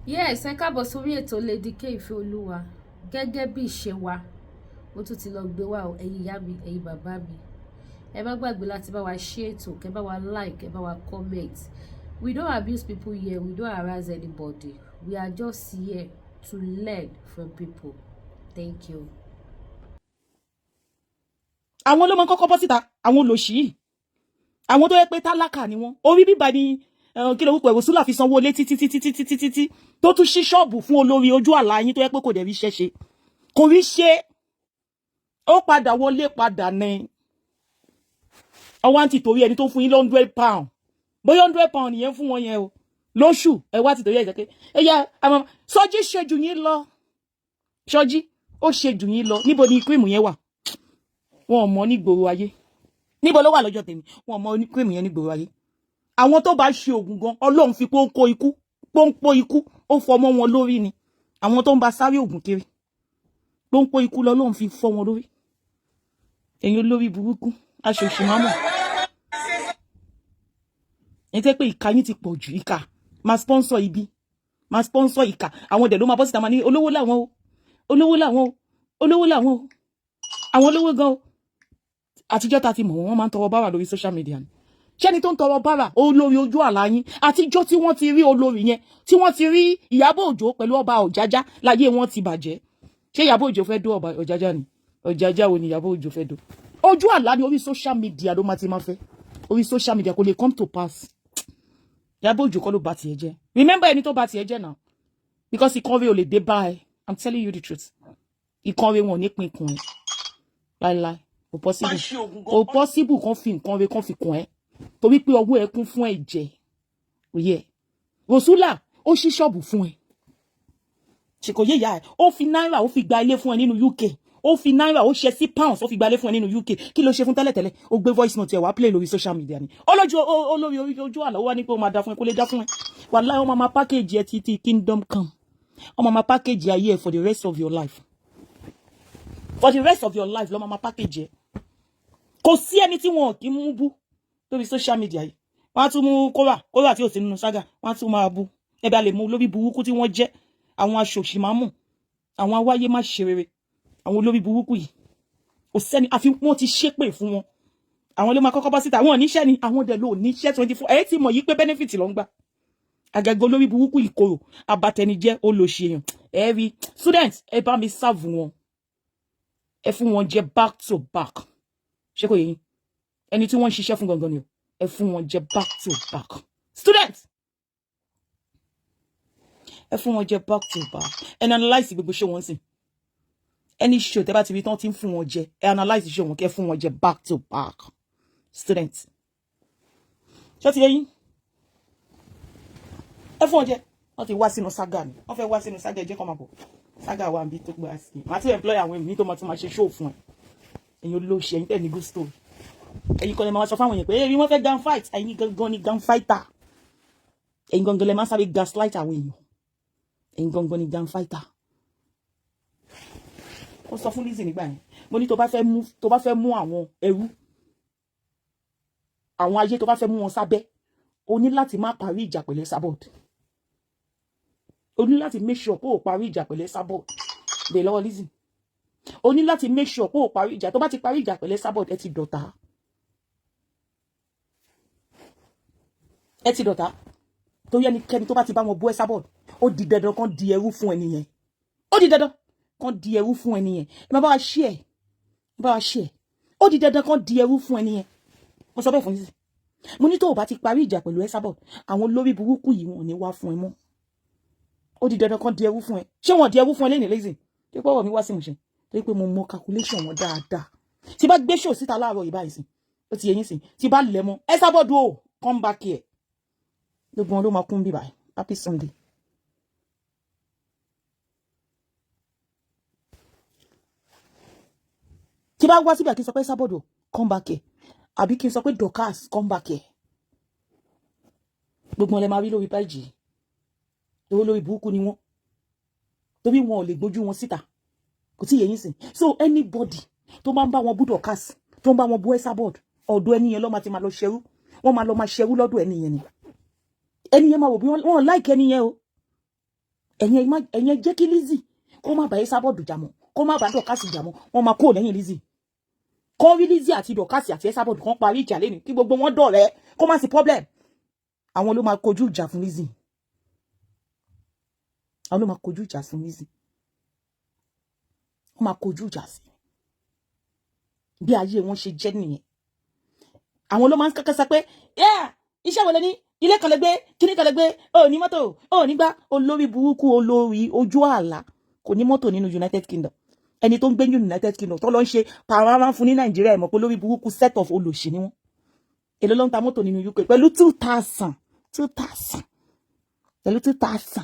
Yes, ẹ káàbọ̀ sórí ètò Lady K Ìfẹ́ Olúwa. Gẹ́gẹ́ bí ìṣe wa, mo tún ti lọ gbé wá o, ẹ̀yin ìyá mi, ẹ̀yin bàbá mi. Ẹ má gbàgbé láti bá wa share ètò, kẹ́ bá wa like, kẹ́ bá wa comment. We don't abuse people here, we don't harass anybody. We are just here to learn from people. Thank you. Àwọn ló mọ kọ́kọ́ bọ́ síta, àwọn olòṣì yìí. Àwọn tó yẹ pé tálákà ni wọ́n. Orí bíbá ni kí ló wípé Wòsúlà fi sanwó lé títí tó tún ṣí ṣọ́ọ̀bù fún olórí ojú àlá yín tó yẹ pé kò dẹ̀ rí iṣẹ́ ṣe. Kò rí ṣe. Ó padà wọlé padà ní. Ọwọ́ àǹtí torí ẹni tó fún yín £100. Bóyá £100 nìyẹn fún wọn yẹn o. Lóṣù ẹ wá ti torí ẹ̀ jẹ́ pé ẹ̀yà àmọ́ Sọ́jí ṣe jù yín lọ. Sọ́jí ó ṣe jù yín lọ. Níbo ni cream yẹn wà? Wọn ò mọ̀ ní gbòòrò ayé. Níbo ló wà lọ́jọ́ tèmi? Wọn ò mọ̀ cream yẹn ní gbòòrò ayé. Àwọn tó bá ṣe ògùn gan, Ọlọ́run fi pọ́npọ́ ikú, ó fọmọ wọn lórí ni. Àwọn tó ń bá sáré ògùn kiri. Pọ́npọ́ ikú lọ́lọ́run fi fọ́ wọn lórí. Ẹ̀yin olórí burúkú, aṣòṣì máa mọ̀. Ẹ tẹ́ pé ìka yín ti pọ̀ jù, ìka. Máa sponsor ibi. Máa sponsor ìka. Àwọn dẹ̀ ló máa bọ́ síta máa ní olówó làwọn o. Olówó làwọn o. Olówó làwọn o. Àwọn olówó gan o. Àtijọ́ ta ti mọ̀ wọ́n máa ń tọrọ bárà lórí social media ni. Ṣẹ́ni tó ń tọrọ bárà olórí ojú àlá yín àtijọ́ tí wọ́n ti rí olórí yẹn tí wọ́n ti rí Ìyábọ̀ Òjó pẹ̀lú ọba Ọ̀jájá láyé wọn ti bàjẹ́. Ṣé Ìyábọ̀ Òjó fẹ́ dó ọba Ọ̀jájá ni? Ọ̀jájá wo ni Ìyábọ̀ Òjó fẹ́ dó? Ojú àlá ni orí social media ló máa ti máa fẹ́. Orí social media kò lè come to pass. Ìyábọ̀ Òjó kọ́ ló bà tiẹ̀ jẹ́. Remember ẹni tó bà tiẹ̀ jẹ́ now. Because ìkànwé ò lè dé bá ẹ. I'm telling you the truth. Ìkànwé wọn ò ní pin kun ẹ. Láíláí. Kò possible kan fi nǹkan re kan fi kun ẹ. Torí pé ọwọ́ ẹ kún fún ẹ̀jẹ̀. Òye. Wòsúlà ó ṣí ṣọ́ọ̀bù fún ẹ. Ṣé kò yé ìyá ẹ? Ó fi náírà ó fi gba ilé fún ẹ nínú UK. Ó fi náírà ó ṣe sí pounds ó fi gba ilé fún ẹ nínú UK. Kí ló ṣe fún tẹ́lẹ̀tẹ́lẹ̀? Ó gbé voice note ẹ wá play lórí social media ni. Olórí ojú àlọ́ wá ní pé ó máa da fún ẹ kó lè dá fún ẹ. Wàláhì ó máa package ẹ títí kingdom come. Ó máa package ayé ẹ for the rest of your life. For the rest of your life ló máa package ẹ. Kò sí ẹni tí wọn kì í mú bú lórí social media yìí. Wọ́n á tún mú kóra tí ò sí nínú sága. Wọ́n á tún máa bú. Ẹbí a lè mú lórí burúkú tí wọ́n jẹ́. Àwọn aṣòṣì máa mú. Àwọn awáyé má ṣe rere. Àwọn olórí burúkú yìí. Kò sẹ́ni àfi wọ́n ti ṣépè fún wọn. Àwọn ló máa kọ́kọ́ bá síta. Àwọn oníṣẹ́ ni àwọn dẹ̀ ló níṣẹ́ 24. Ẹ ti mọ̀ yìí pé benefit ló ń gbà. Àgàgà olórí burúkú ìkorò. Abatẹnijẹ́ olóṣì èèyàn. Ẹ rí students ẹ bá mi serve wọn. Ẹ fún wọn jẹ back to back. Ṣé kò yé yín? Ẹni tí wọ́n ń ṣiṣẹ́ fún gangan ni o. Ẹ fún wọn jẹ back to back. Students. Ẹ fún wọn jẹ back to back. Ẹ analyze gbogbo show wọn sìn. Any show tẹ́ bá ti rí tán tí ń fún wọn jẹ. Ẹ analyze show wọn kẹ́ fún wọn jẹ back to back. Students. Ṣé ti yé yín? Ẹ fún wọn jẹ. Wọ́n ti wá sínú saga ni. Wọ́n fẹ́ wá sínú saga ẹ jẹ́ kó máa bọ̀. Saga wa nbí tó gbà sí. Màá ti employ àwọn èmi tó máa tún máa ṣe show fún ẹ. Ẹ̀yin olóṣì ẹ̀yin tẹ́ ní good story. Ẹ̀yin kan lè máa sọ fáwọn èèyàn pé èyí wọ́n fẹ́ gun fight. Ẹ̀yin gangan ni gun fighter. Ẹ̀yin gangan lè máa sáré gaslight àwọn èèyàn. Ẹ̀yin gangan ni gun fighter. Ó sọ fún Lizzy nígbà yẹn. Mo ní tó bá fẹ́ mú àwọn ẹrú. Àwọn ayé tó bá fẹ́ mú wọn sábẹ́. O ní láti má parí ìjà pẹ̀lú Esabod. O ní láti make sure pé o parí ìjà pẹ̀lú Esabod. Bẹ́ẹ̀ lọ́wọ́ Lizzy. O ní láti make sure pé o parí ìjà. Tó bá ti parí ìjà pẹ̀lú Esabod ẹ ti dọ̀tá. Ẹ ti dọ̀tá. Torí ẹnikẹ́ni tó bá ti bá wọn bú Esabod, ó di dandan kan di ẹrú fún ẹni yẹn. Ó di dandan kan di ẹrú fún ẹni yẹn. Ẹ má bá wa share. Bá wa share. Ó di dandan kan di ẹrú fún ẹni yẹn. Mo sọ bẹ́ẹ̀ fún Lizzy. Mo ní tó o bá ti parí ìjà pẹ̀lú Esabod, àwọn olórí burúkú yìí wọn ní wá fún ẹ mọ́. Ó di dandan kan di ẹrú fún ẹ. Ṣé wọn di ẹrú fún ẹ lẹ́yìn Lizzy? Tí pé ọ̀rọ̀ mi wá sí ìmúṣẹ. Torí pé mo mọ calculation wọn dáadáa. Tí bá gbé show síta láàárọ̀ yìí báyìí sí. Ó ti yé yín sí. Tí bá lẹ̀ mọ́ Esabod o come back here. Gbogbo wọn ló máa kún bí báyìí. Happy Sunday. Tí bá wá síbẹ̀ kí n sọ pé Esabod o come back here. Àbí kí n sọ pé Dorcas come back here. Gbogbo wọn lè máa rí lórí page. Lórí burúkú ni wọ́n. Torí wọn ò lè gbójú wọn síta. Kò tí yé yín sìn. So anybody tó máa ń bá wọn bú Dorcas, tó ń bá wọn bú Esabod, ọ̀dọ̀ ẹni yẹn ló máa ti máa lọ ṣerú. Wọ́n máa lọ máa ṣerú lọ́dọ̀ ẹni yẹn ni. Ẹni yẹn máa wò bí wọ́n like ẹni yẹn o. ẹ̀yin jẹ́ kí Lizzy kó má bá Esabod jà mọ́, kó má bá Dorcas jà mọ́, wọ́n máa kó lẹ́yìn Lizzy. Kó rí Lizzy àti Dorcas àti Esabod kan parí ìjà lẹ́nu kí gbogbo wọn dọ̀rẹ́ kó má sí problem. Àwọn ló máa kojú ìjà fún Lizzy. Àwọn ló máa kojú ìjà fún Lizzy. Wọ́n máa kojú ìjà sí. Bí ayé wọn ṣe jẹ́ nìyẹn. Àwọn ló máa ń kẹ́kẹ́ sọ pé iṣẹ́ wo lẹ ní, ilé kan lẹ gbé, kíní kan lẹ gbé, ó ní mọ́tò, ó ní gbá. Olórí burúkú olórí ojú àlá kò ní mọ́tò nínú United Kingdom. Ẹni tó ń gbé United Kingdom tó lọ ń ṣe pàrọ̀rán fún ní Nàìjíríà ìmọ̀ pé olórí burúkú set of olòṣì ni wọ́n. Èló ló ń ta mọ́tò nínú UK pẹ̀lú 2,000 pẹ̀lú 2,000.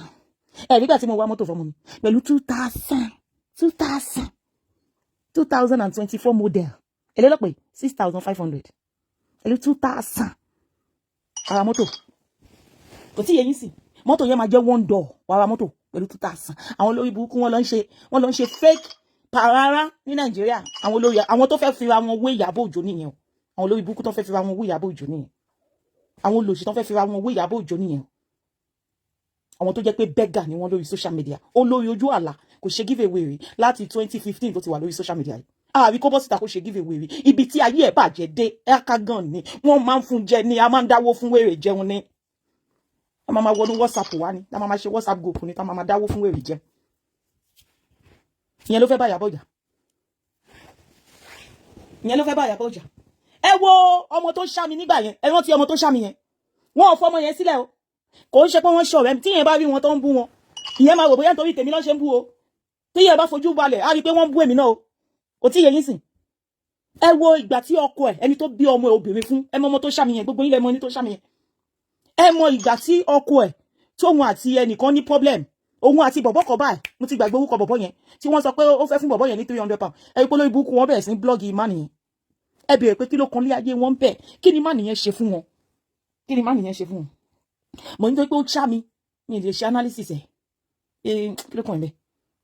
Nígbà tí mo wá mọ́tò fọmọ mi pẹ̀lú 2024 model. Èló ló pé 6,500. Pẹ̀lú 2,000. Ara mọ́tò. Kò tí yé yín sí. Mọ́tò yẹn máa jẹ́ one door wàrà mọ́tò pẹ̀lú 2,000. Àwọn olórí burúkú wọ́n lọ ń ṣe fake pàrọ̀rán ní Nàìjíríà. Àwọn tó fẹ́ fira wọn wé Ìyábọ̀ Òjó nìyẹn. Àwọn olórí burúkú tó fẹ́ fira wọn wé Ìyábọ̀ Òjó nìyẹn. Àwọn olòṣì tó fẹ́ fira wọn wé Ìyábọ̀ Òjó nìyẹn. Àwọn tó jẹ́ pé beggar ni wọ́n lórí social media. Olórí ojú àlá kò ṣe giveaway rí láti 2015 tó ti wà lórí social media yìí. Àbí kó bọ́ síta kó ṣe giveaway rí. Ibi tí ayé ẹ̀ bàjẹ́ dé ẹ̀ka gan ni wọ́n máa ń fún jẹ ni a máa ń dáwó fún wèrè jẹun ni. A máa wọnú WhatsApp wá ni, a máa ṣe WhatsApp group ni, a máa dáwó fún wèrè jẹ. Ìyẹn ló fẹ́ bá Ìyábọ̀ jà. Ẹ wo ọmọ tó ṣá mi nígbà yẹn, ẹ rántí ọmọ tó ṣá mi yẹn. Wọ́n ò fọmọ yẹn sílẹ̀ o. Kò ń ṣe pé wọ́n ṣọ̀rẹ́ mi tí yẹn bá rí wọn tó ń bú wọn. Ìyẹn máa rò bóyá nítorí tèmi ló ṣe ń bú o. Tí yẹn bá fojú balẹ̀ á rí pé wọ́n bú èmi náà o. Kò tí yé yín sìn. Ẹ wo ìgbà tí ọkọ ẹ̀ ẹni tó bí ọmọ obìnrin fún ẹ mọ ọmọ tó ṣá mi yẹn, gbogbo yín lẹ mọ ẹni tó ṣá mi yẹn. Ẹ mọ ìgbà tí ọkọ ẹ̀ tóun àti ẹnìkan ní problem. Òun àti bọ̀bọ̀ kan báyìí, mo ti gbàgbé orúkọ bọ̀bọ̀ yẹn, tí wọ́n sọ pé ó fẹ́ fún bọ̀bọ̀ yẹn ní 300 pounds. Ẹ rí pé lórí burúkú wọn bẹ̀rẹ̀ sí blog ìmá nìyẹn. Ẹ bèèrè pé kí ló kan lé ayé wọn bẹ́ẹ̀, kí ni má nìyẹn ṣe fún wọn. Mo ní tó pé ó ṣá mi lè ṣe analysis ẹ̀. Kí ló kàn ẹ̀ bẹ́ẹ̀.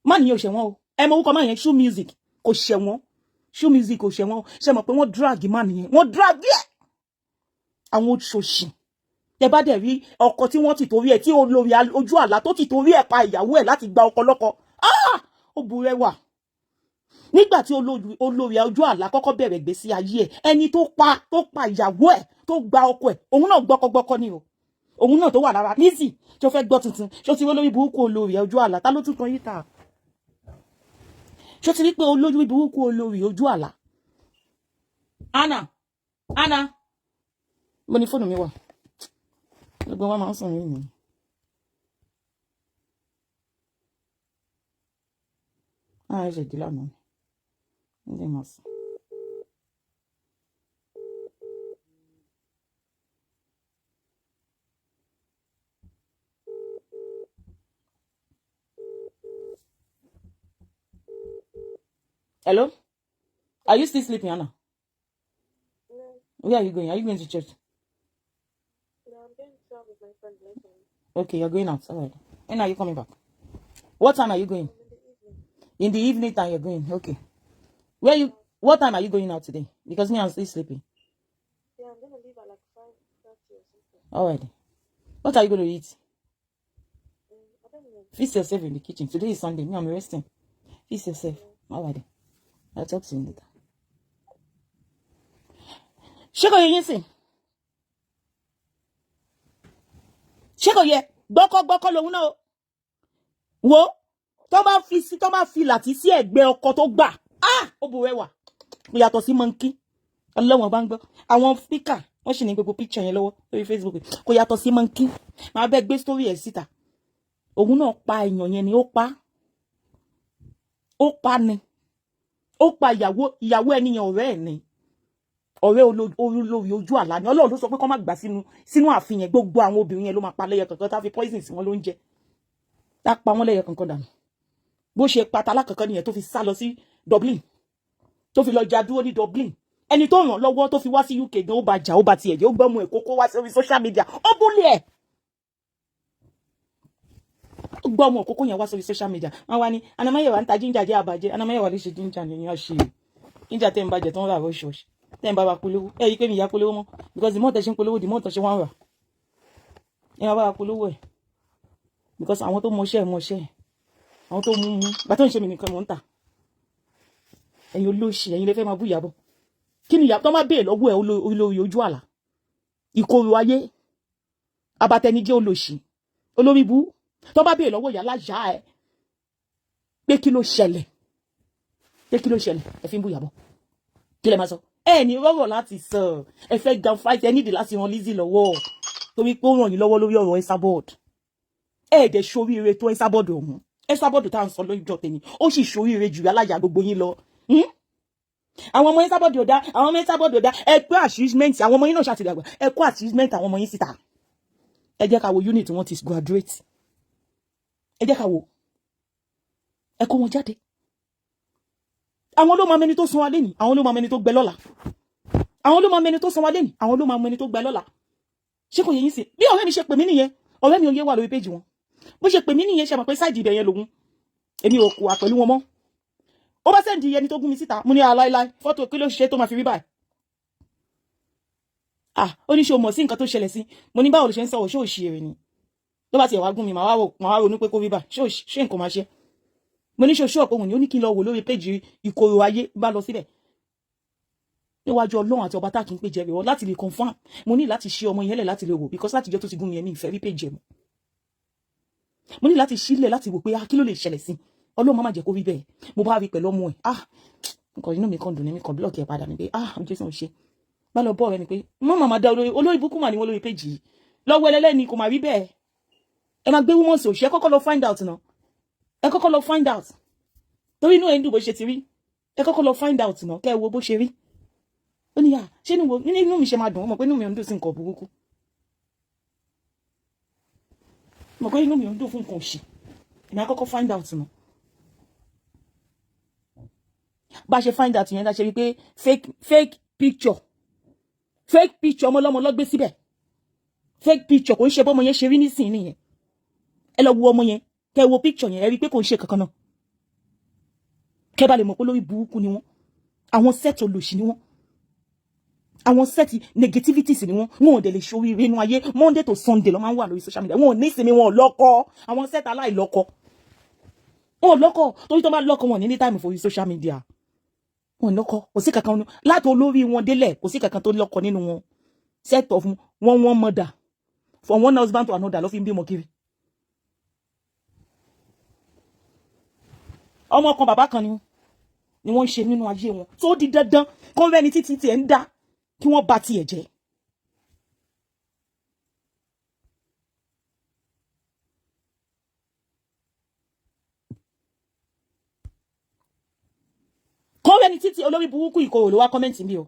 Má nìyẹn ò ṣẹ̀wọ̀n o. Ẹ mọ orúkọ má yẹn Shoe Music kò ṣẹ̀wọ̀n. Shoe Music kò ṣẹ̀wọ̀n. Ṣé mọ̀ pé wọ́n drag má nìyẹn. Wọ́n drag ẹ̀. Àwọn oṣooṣì. Tẹ bá dẹ̀ rí ọkọ tí wọ́n ti torí ẹ̀ tí olórí ojú àlá tó ti torí ẹ̀ pa ìyàwó ẹ̀ láti gba ọkọ lọ́kọ. Ó burú ẹwà. Nígbà tí olórí ojú àlá kọ́kọ́ bẹ̀rẹ̀ ìgbésí ayé ẹ̀, ẹni tó pa ìyàwó ẹ̀ tó gba ọkọ ẹ̀, òun náà gbọ́kọgbọ́kọ ni o. Òun náà tó wà lára Lizzy tí ó fẹ́ gbọ́ tuntun. Ṣó ti rí olórí burúkú olórí ojú àlá, ta ló tún kan yí ta? Ṣó ti rí pé olórí burúkú olórí ojú àlá? Anna, mo ní fóònù mi wà. Gbogbo wa máa ń sùn mí ni. Ṣe dì lánàá. Ndé máa sùn. Hello? Are you still sleeping, Anna? No. Where are you going? Are you going to church? No, I'm going to out with my friend later. Okay, you're going out. All right. When are you coming back? What time are you going? In the evening. In the evening time you're going. Okay. What time are you going out today? Because me, I'm still sleeping. Yeah, I'm going to leave at like 5:30 or something. All right. What are you going to eat? I don't know. Feast yourself in the kitchen. Today is Sunday. Me, I'm resting. Feast yourself. All right. I'll talk to you later. Ṣé kò yé yín sìn? Ṣé kò yé? Gbọ́kọ́ lòun náà. Wo tó bá fi láti sí ẹ̀gbẹ́ ọkọ tó gbà. Ó bu ẹwà. Mo yàtọ̀ sí monkey. Ọlọ́wọ̀n bá ń gbọ́. Àwọn speaker wọ́n sì ní gbogbo picture yẹn lọ́wọ́ lórí Facebook. Kò yàtọ̀ sí monkey. Màá bẹ́ gbé story ẹ̀ síta. Òun náà pa èèyàn yẹn ni ó pa. Ó pa ni. Ó pa ìyàwó ẹniyàn ọ̀rẹ́ ẹ̀ ni. Ọ̀rẹ́ olórí ojú àlá ni. Ọlọ́run ló sọ pé kó má gbà sínú ààfin yẹn. Gbogbo àwọn obìnrin yẹn ló máa pa lẹ́yẹ kankan tá fi poison sí wọn lóúnjẹ. Tá pa wọn lẹ́yẹ kankan dànù. Bó ṣe pa talákankan nìyẹn tó fi sá lọ sí Dublin. Tó fi lọ jà dúró ní Dublin. Ẹni tó ràn lọ́wọ́ tó fi wá sí UK gan ó bá jà ó bá tiẹ̀ jẹ́ ó gbọ́mọ ẹ̀ kókó wá sí social media. Ó búlé ẹ̀. Ó gbọ́mọ kókó yẹn wá sórí social media. Wọ́n wá ní Anamáyẹ̀wá ń ta ginger jẹ́ àbàjẹ́. Anamáyẹ̀wá lè ṣe ginger ni yẹn ṣe. Ginger tẹ́ ń bàjẹ́ tó ń rà rọ́ṣọ̀ṣì. Tẹ́ ń bá wa polówó. Ẹ yí pé mi ìyá polówó mọ́. Because the more tẹ́ ṣe ń polówó, the more tẹ́ ṣe wọ́n rà. Ẹ máa bá wa polówó ẹ̀. because àwọn tó mọṣẹ́ àwọn tó mú bàtọ́ ń ṣe mi nìkan mọ̀ ń tà ẹ̀yin olóṣì ẹ̀yin lè fẹ́ máa bú Ìyábọ̀ kí ni Ìyábọ̀ tó máa bèè lọ́wọ́ ẹ̀ olórí ojú àlà ìkorò ayé abatẹnijẹ́ olóṣì olórí bú tó bá bèè lọ́wọ́ ìyá láyà ẹ̀ pé kí ló ṣẹlẹ̀ ẹ fi ń bú Ìyábọ̀ kí lẹ máa sọ ẹ ní rọ́rọ̀ láti sọ ẹ fẹ́ gan fight ẹ nídìí láti ran Lizzy lọ́wọ́ torí pé ó ràn yín lọ́wọ́ lórí ọ̀rọ̀ Esabod ẹ dẹ̀ ṣoríire tó Esabod ọ̀hún Esabod tá à ń sọ lójọ́ tẹ̀yìn ó sì ṣoríire jù alájà gbogbo yín lọ àwọn ọmọ Esabod ò dá àwọn ọmọ Esabod ò dá ẹ kó achievement àwọn ọmọ yín náà ṣàtìdàgbà ẹ kó achievement àwọn ọmọ yín síta ẹ jẹ́ ká wo unit wọn ti graduate ẹ jẹ́ ká wo ẹ kó wọn jáde àwọn ló máa mẹni tó san wa lẹ́nìí àwọn ló máa mẹni tó gbẹ lọ́la àwọn ló máa mẹni tó san wa lẹ́nìí àwọn ló máa mẹni tó gbẹ lọ́la ṣé kò yẹ yín sí bí ọ̀rẹ́ mi ṣe pè mí nìyẹn ọ̀rẹ́ mi ò yé wà lórí péjì wọn bó ṣe pè mí nìyẹn ṣe mọ̀ pé sáìdì ibẹ̀ yẹn lòun èmi ò kù wà pẹ̀lú wọn mọ́ ó bá sẹ́ǹdì ẹni tó gún mi síta mo ní aláìláì fọ́tò kí ló ṣe tó máa fi rí báyìí ó ní ṣe o mọ̀ sí nǹkan tó ṣẹlẹ̀ sí mo ní báwo ló ṣe ń sọ̀rọ̀ ṣé ò ṣe èrè ni ló bá tiẹ̀ wá gún mi màá wá ronú pé kó rí báyìí ṣé nǹkan máa ṣe mo ní ṣoṣo ọ̀pọ̀ òun ni ó ní kí n lọ wò lórí péjì ìkorò ayé bá lọ síbẹ̀ níwájú Ọlọ́run àti ọba tá kì í pè jẹ́ rẹ̀ láti lè confirm mo ní láti ṣí ọmọ yẹn lẹ̀ láti lè wò because láti jẹ́ tó ti gún mi ẹ̀mí ìfẹ́ rí péjì mọ́ mo ní láti ṣílẹ̀ láti wò pé kí ló lè ṣẹlẹ̀ sí Ọlọ́run má jẹ́ kó rí bẹ́ẹ̀ mo bá rí pẹ̀lú ọmọ ẹ̀ nǹkan inú mi kan dùn ní mi kan blọ́ọ̀kì ẹ̀ padà ní pé Jésù ń ṣe bá lọ bọ́ ọ̀rẹ́ ni pé mọ́ màmá dá olórí búkú mà ní wọ́n lórí péjì yìí lọ́wọ́ ẹlẹ́lẹ́ni kò má rí bẹ́ẹ̀ ẹ máa gbé women òṣì ẹ kọ́kọ́ lọ find out náà ẹ kọ́kọ́ lọ find out torí inú ẹ̀ ń dùn bó ṣe ti rí ẹ kọ́kọ́ lọ find out náà kẹ́ ẹ wo bó ṣe rí ó ní ṣé inú mi ṣe máa dùn ó mọ̀ pé inú mi ń dùn sí nǹkan burúkú mọ̀ pé inú mi ń dùn fún nǹkan òṣì èmi á kọ́kọ́ find out náà bá ṣe find out yẹn dá ṣe rí pé fake picture ọmọ ọlọ́mọ ló gbé síbẹ̀ fake picture kò ń ṣe bọ́mọ yẹn ṣe rí nísìnyí nìyẹn ẹ lọ wo ọmọ yẹn kẹ́ wo picture yẹn ẹ rí pé kò ń ṣe kankan náà kẹ́ bá lè mọ̀ pé lórí burúkú ni wọ́n àwọn set olòṣì ni wọ́n àwọn set negativities ni wọ́n ò dẹ̀ lè ṣorí ire inú ayé Monday to Sunday ló máa ń wà lórí social media wọn ò ní ìsinmi wọn ò lọ́kọ àwọn set aláìlọ́kọ wọn ò lọ́kọ torí tó bá lọ́kọ wọn ní time for social media wọn ò lọ́kọ kò sí kankan nínú láti olórí wọn délẹ̀ kò sí kankan tó lọ́kọ nínú wọn set of one mother from one husband to another ló fi ń bímọ kiri ọmọ kan bàbá kan ni wọ́n ń ṣe nínú ayé wọn tó di dandan kó rẹ́ni títí tiẹ̀ ń dá kí wọ́n bá tiẹ̀ jẹ́ kó rẹ́ni títí olórí burúkú ìkorò ló wá kọ́mẹ́ǹtì mi o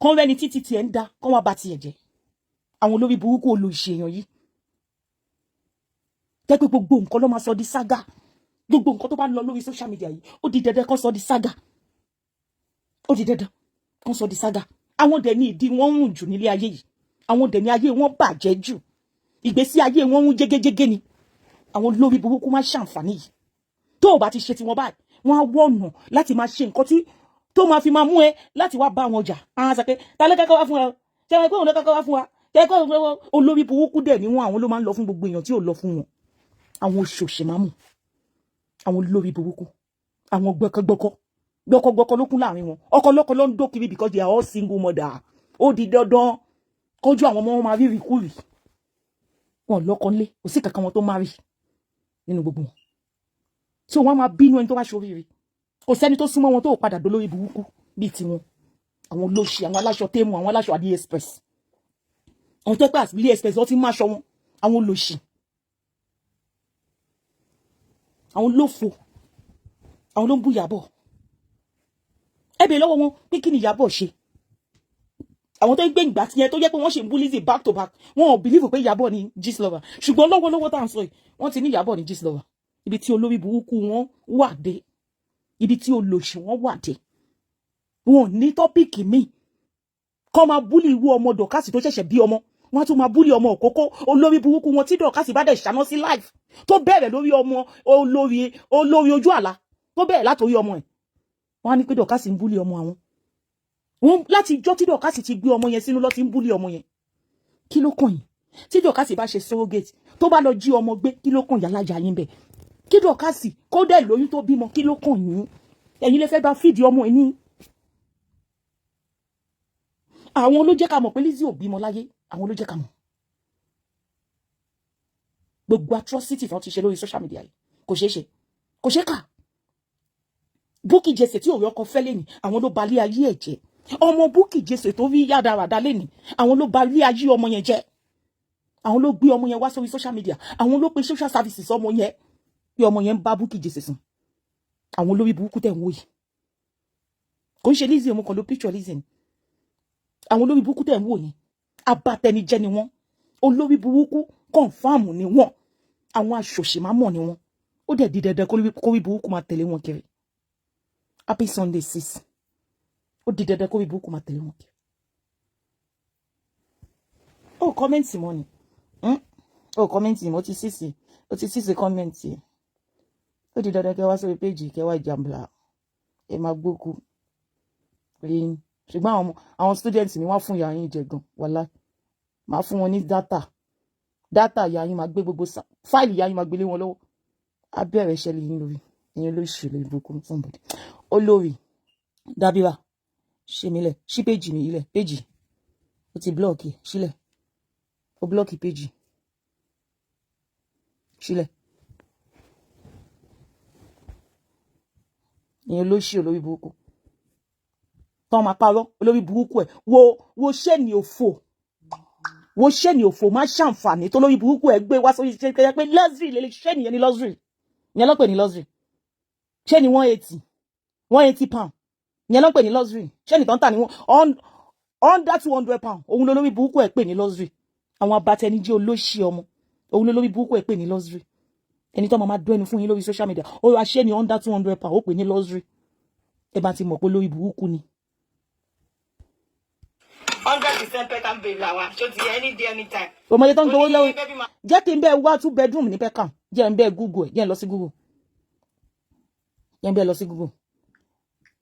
kó rẹ́ni títí tiẹ̀ ń dá kó wọ́n bá tiẹ̀ jẹ́ àwọn olórí burúkú olùṣèyàn yìí jẹ́ pé gbogbo nǹkan ló máa sọ di sága gbogbo nǹkan tó bá lọ lórí social media yìí ó di dandan kó sọ di sága ó di dandan kó sọ di sága àwọn dẹ̀ ní ìdí wọn rùn jù nílé ayé yìí àwọn dẹ̀ ní ayé wọn bàjẹ́ jù ìgbésí ayé wọn rún jégéjégé ni àwọn olórí burúkú máa ṣàǹfààní yìí tó o bá ti ṣe tiwọn báyìí wọn á wọ̀nà láti máa ṣe nǹkan tí tó máa fi máa mú ẹ láti wá bá wọn jà àwọn sọ pé ta ló kẹ́kọ̀ọ́ wá fún ẹ ṣe wọn pé òun ló kẹ́kọ̀ọ́ wá fún wa kẹ́kọ̀ọ́ olórí burúkú dẹ̀ ni wọn àwọn ló máa ń lọ fún gbogbo èèyàn tí ò lọ fún wọn àwọn òṣòṣì máa mú àwọn olórí burúkú àwọn gbọkọgbọkọ ló kún láàrin wọn ọkọlọkọ ló ń dó kiri because they are all single mother ó di dandan kọjú àwọn ọmọ wọn máa rí rìkúrì wọn lọ́kọ ńlé kò sí kankan wọn tó máa rí nínú gbogbo wọn tí wọn máa bínú ẹni tó bá ṣoríire kò sẹ́ni tó súnmọ́ wọn tó padà dolórí burúkú bíi tiwọn àwọn olóṣì àwọn aláṣọ téèmù àwọn aláṣọ AliExpress àwọn tó pẹ́ àti AliExpress wọ́n ti máa ṣọ wọn àwọn olóṣì àwọn olófo àwọn ló ń bú Ìyábọ̀ ẹ bèèrè lọ́wọ́ wọn pé kí ni Ìyábọ̀ ṣe àwọn tó ń gbé ìgbà tiẹ̀ tó jẹ́ pé wọ́n ṣe ń bú Lizzy back to back wọn ò bìlíìfù pé Ìyábọ̀ ni gist lover ṣùgbọ́n lọ́wọ́lọ́wọ́ tá à ń sọ yìí wọ́n ti ní Ìyábọ̀ ni gist lover ibi tí olórí burúkú wọn wà dé ibi tí olòṣì wọn wà dé wọn ò ní tọ́pìkì míì kọ́ máa búlì irú ọmọ dọ̀kásì tó ṣẹ̀ṣẹ̀ bí ọmọ wọn tún máa búlì ọmọ òkókó olórí burúkú wọn tí dọ̀kásì bá dẹ̀ ṣáná sí live tó bẹ̀rẹ̀ lórí ọmọ olórí ojú àlá tó bẹ̀rẹ̀ látòrí ọmọ ẹ̀ wọ́n á ní pé dọ̀kásì ń búlì ọmọ àwọn wọn láti ijọ́ tí dọ̀kásì ti gbé ọmọ yẹn sínú lọ ti ń búlì ọmọ yẹn kí ló kàn yín tí Dọ̀kásì bá ṣe surrogate tó bá lọ jí ọmọ gbé kí ló kàn yàlájà yín bẹ̀ kí Dọ̀kásì kó dẹ̀ lóyún tó bímọ kí ló kàn yín ẹ̀yin lè fẹ́ bá fídì ọmọ ẹ̀ ní. àwọn ló jẹ́ ká mọ̀ pé Lizzy ò bímọ láyé àwọn ló jẹ́ ká mọ̀ gbogbo atrocity tí wọ́n ti ṣe lórí social media yìí kò ṣeé ṣe kò ṣeé kà. Bukky Jesse tí òwe ọkọ fẹ́ lẹ́ni àwọn ló ba lé ayé ẹ̀ jẹ́ ọmọ Bukky Jesse tó rí yàdàràdà lẹ́ni àwọn ló ba lé ayé ọmọ yẹn jẹ́ àwọn ló gbé ọmọ yẹn wá sórí social media àwọn ló pe social services ọmọ yẹn bí ọmọ yẹn ń bá Bukky Jesse sùn àwọn olórí burúkú tẹ̀ ń wò yìí kò ń ṣe Lizzy ọmọ kan ló picture Lizzy ni àwọn olórí burúkú tẹ̀ ń wò yẹn abatẹnijẹ́ ni wọ́n olórí burúkú confam ni wọ́n àwọn aṣòṣìmámọ̀ ni wọ́n ó dẹ̀ di dandan kórí burúkú máa tẹ̀lé wọn kiri happy Sunday 6 ó di dandan kórí burúkú máa tẹ̀lé wọn kiri ó kọ́mẹ́ǹtì mọ́ ni ó kọ́mẹ́ǹtì mọ́ ó ti sísè kọ́mẹ́ǹtì ó di dandan kẹwàá sórí péjì kẹwàá ìjàmbá ẹ máa gbókù rí ṣùgbọ́n àwọn students ni wọ́n fún ìyá yín jẹ gan wàláì máa fún wọn ní dátà ìyá yín máa gbé gbogbo fáìlì ìyá yín máa gbélé wọn lọ́wọ́ abẹ́rẹ́ iṣẹ́ lè yín lórí ẹ̀yin ló ṣe lórí burúkú somebody olórí Dábírà ṣe mílẹ̀ ṣí péjì mi ilẹ̀ péjì ó ti blọ́ọ̀kì sílẹ̀ ó blọ́ọ̀kì péjì sílẹ̀ ẹ̀yin ló ṣe olórí burúkú tọ́ máa parọ́ olórí burúkú ẹ̀ wo ṣé ni òfò wo ṣé ni òfò má ṣàǹfààní tó lórí burúkú ẹ̀ gbé wá sórí ṣe kẹyẹ pé luxury lè ṣé nìyẹn ní luxury ìyẹn ló pè ní luxury ṣé ni 180 pound ìyẹn ló pè ní luxury ṣé ni tó ń tà ní under 200 pound òun ló lórí burúkú ẹ̀ pè ní luxury àwọn abatẹnijẹ́ olóṣì ọmọ òun ló lórí burúkú ẹ̀ pè ní luxury ẹni tó máa dún ẹnu fún yín lórí social media ó ra ṣé ni under 200 pound ó pè ní luxury ẹ bá ti mọ̀ pé lórí burúkú ni. 100% Peckham babe làwa ṣó ti any day anytime. ọmọdé tó ń gbowó lọ́wọ́ jẹ́ kí n bẹ́ẹ̀ wá 2 bedroom ní Peckham jẹ́ n bẹ́ẹ̀ Google ẹ̀ jẹ́ n lọ sí Google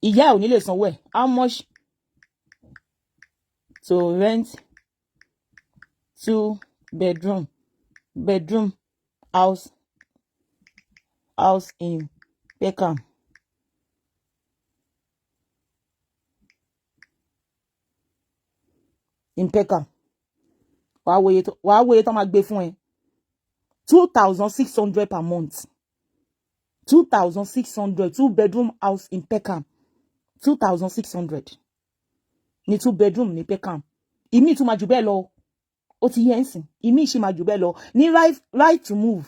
ìyá ẹ̀ ò ní lè sanwó ẹ̀ how much to rent 2 bedroom house in Peckham. In Peckham wàá wòye tó máa gbé fún ẹ 2,600 per month 2,600 2 bedroom house in Peckham 2,600 ní 2 bedroom ní Peckham ìmí tún máa jù bẹ́ẹ̀ lọ ó ti yẹ ń sìn ìmí ìṣe máa jù bẹ́ẹ̀ lọ ní right to move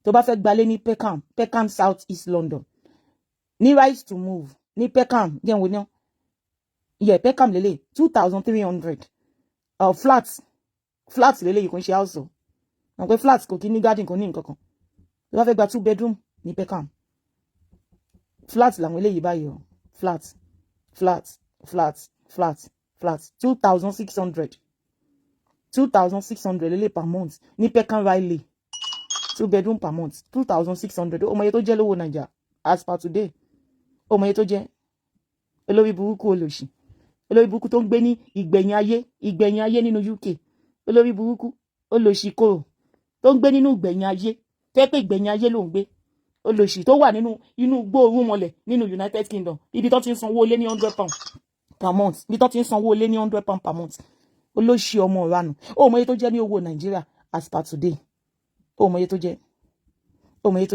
tó bá fẹ́ gbalé ní Peckham South East London ní right to move ní Peckham jẹ́ wo ní yeah Peckham lélẹ̀ 2,300 flat lélẹ̀ yìí kò ń ṣe house o àwọn pé flat kò kí ní garden kò ní nǹkan kan tó bá fẹ́ gba 2 bedroom ní Peckham flat làwọn eléyìí báyìí o flat 2,600 lélẹ̀ per month ní Peckham Riley 2 bedroom per month 2,600 ọmọ yẹn tó jẹ́ lówó Naija as per today ọmọ yẹn tó jẹ́ olórí burúkú olóṣì olórí burúkú tó ń gbé ní ìgbẹ̀yìn ayé nínú UK olórí burúkú olóṣì kòrò tó ń gbé nínú ìgbẹ̀yìn ayé fẹ́ pé ìgbẹ̀yìn ayé ló ń gbé olóṣì tó wà nínú gbóòórùn mọ́lẹ̀ nínú United Kingdom ibi tó ti ń sanwó lé ní 100 pound per month ibi tó ti ń sanwó lé ní 100 pound per month olóṣì ọmọ ìranù ó mọ iye tó jẹ́ ní owó Nàìjíríà as per today ó mọ iye tó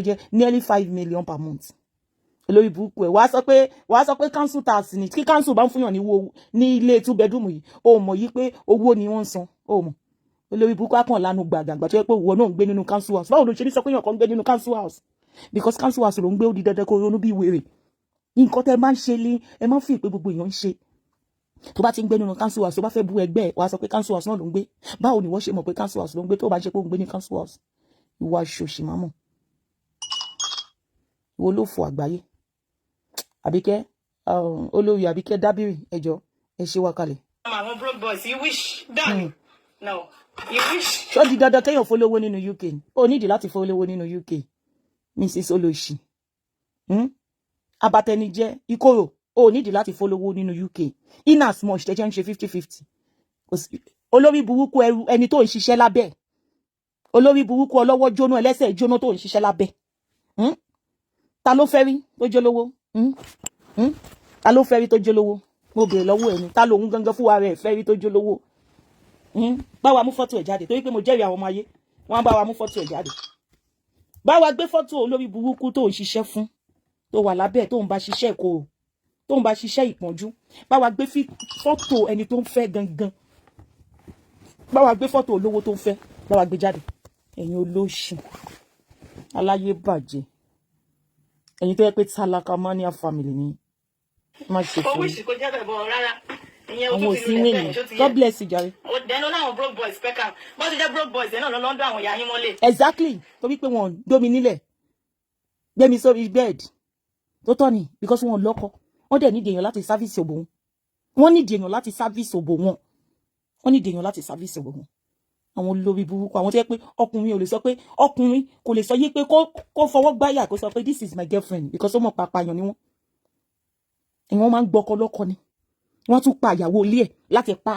jẹ́ nearly 5 million per month olórí burúkú ẹ̀ wàá sọ pé council tax ni kí council bá ń fúnyàn ní ilé 2 bedroom yìí ó mọ̀ yí pé owó ni wọ́n ń san ó mọ̀ olórí burúkú akàn lánàá gbàgbà tó yẹ pé òwò náà ń gbé nínú council house báwo ló ṣe ní sọ pé èèyàn kan ń gbé nínú council house because council house ló ń gbé ó di dandan kó ronú bí wèrè nǹkan tẹ́ máa ń ṣe lé ẹ máa ń fi pé gbogbo èèyàn ń ṣe tó bá ti ń gbé nínú council house tó bá fẹ́ bú ẹgbẹ́ ẹ̀ wàá sọ pé council house náà ló ń gbé báwo ni wọ́n ṣe mọ̀ pé council house ló ń gbé tó bá ṣe pé ó ń gbé ní council house ìwà ṣòṣì mámọ̀ ìwọ ló fò àgbáyé Àbíkẹ́ olórí Àbíkẹ́ Dábírì ẹjọ́ ẹ ṣe wá kalẹ̀. àwọn broke boys you wish done no you wish. ṣó di dandan kéèyàn fólówó nínú UK ó nídìí láti fólówó nínú UK Mrs olóṣì abatẹnijẹ́ ìkorò ó nídìí láti fólówó nínú UK in as much tẹ́jẹ́ ń ṣe 50-50 olórí burúkú ẹni tó ń ṣiṣẹ́ lábẹ́ olórí burúkú ọlọ́wọ́ jóná ẹlẹ́sẹ̀ jóná tó ń ṣiṣẹ́ lábẹ́ ta ló fẹ́ rí tó jólówó ta ló fẹ́ rí tó jólówó mo bèrè lọ́wọ́ ẹni ta lòun gangan fún wa rẹ̀ fẹ́ rí tó jólówó bá wa mú fọ́tò ẹ̀ jáde torí pé mo jẹ́rìí àwọn ọmọ ayé wọ́n bá wa mú fọ́tò ẹ̀ jáde bá wa gbé fọ́tò olórí burúkú tó ń ṣiṣẹ́ fún tó wà lábẹ́ tó ń bá ṣiṣẹ́ ìkorò tó ń bá ṣiṣẹ́ ìpọ́njú bá wa gbé fọ́tò ẹni tó ń fẹ́ gangan bá wa gbé fọ́tò olówó tó ń fẹ́ bá wa gbé jáde ẹ̀yin olóṣù aláyé bàjẹ́ ẹ̀yin tó yẹ pé tálákà mania family ni má ṣe fún mi àwọn òsín wèmí God bless you jàre. Then all our broke boys peck am but the broke boys they no London àwọn ìyá yín mọ́lẹ̀. Exactly torí pé wọ́n domi nílẹ̀ gbé mi sórí bed tó tọ́ ni because wọ́n lọ́kọ wọ́n dẹ̀ nídìí èèyàn láti service òbò wọn wọ́n nídìí èèyàn láti service òbò wọn wọ́n nídìí èèyàn láti service òbò wọn àwọn olórí burúkú àwọn tó yẹ pé ọkùnrin ò lè sọ pé ọkùnrin kò lè sọ yé pé kó fọwọ́ gbáyà kó sọ pé this is my girlfriend because ó mọ̀ pàpàyàn ni wọ́n ìwọ́n máa ń gbọ́kọ lọ́kọ ni wọ́n tún pa ìyàwó ilé ẹ̀ láti pa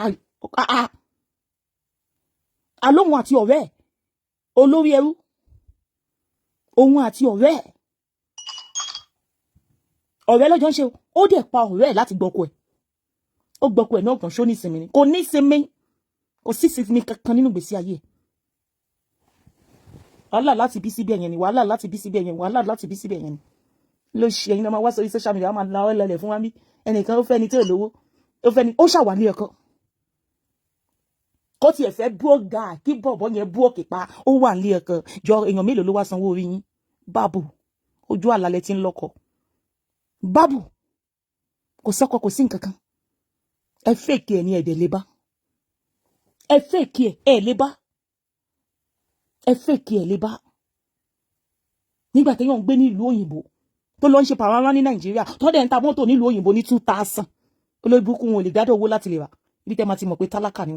alóhun àti ọ̀rẹ́ ẹ̀ olórí ẹrú òun àti ọ̀rẹ́ ẹ̀ ọ̀rẹ́ lọ́jọ́ ń ṣe ó dẹ̀ pa ọ̀rẹ́ ẹ̀ láti gbọ́kọ ẹ̀ ó gbọ́kọ ẹ̀ náà kàn ṣó ní ìsinmi ni kò ní ìsinmi kò sí ìsinmi kankan nínú ìgbésí ayé ẹ̀ wàhálà láti bí síbẹ̀ yẹn ni wàhálà láti bí síbẹ̀ yẹn wàhálà láti bí síbẹ̀ yẹn ni ló ṣe ẹ̀yin náà máa wá sórí social media máa la ọ̀lẹ́lẹ̀ fún wa bí ẹnìkan ó fẹ́ ni tí ò lówó ó fẹ́ ni ó ṣàwálé ẹ̀kọ́ kó tiẹ̀ fẹ́ bú ọ̀gá kí bọ̀bọ̀ yẹn bú òkè pa ó wà nílé ẹ̀kọ́ jọ èèyàn mélòó ló wá sanwó orí yín báàbù ojú àlàlẹ̀ tí ń lọ́kọ báàbù kò sọ́kọ kò sí nǹkan kan ẹ fèkì ẹ̀ ní ẹ̀dẹ̀ lé bá ẹ fèkì ẹ̀ lé bá ẹ fèkì ẹ̀ lé bá nígbà téèyàn ń gbé ní ìlú òyìnbó tó lọ ń ṣe pàrọ̀rán ní Nàìjíríà tó dẹ̀ ń ta mọ́tò nílùú òyìnbó ní 2000 olórí burúkú wọn ò lè gbádùn owó láti lè rà ibi tẹ́ máa ti mọ̀ pé tálákà ni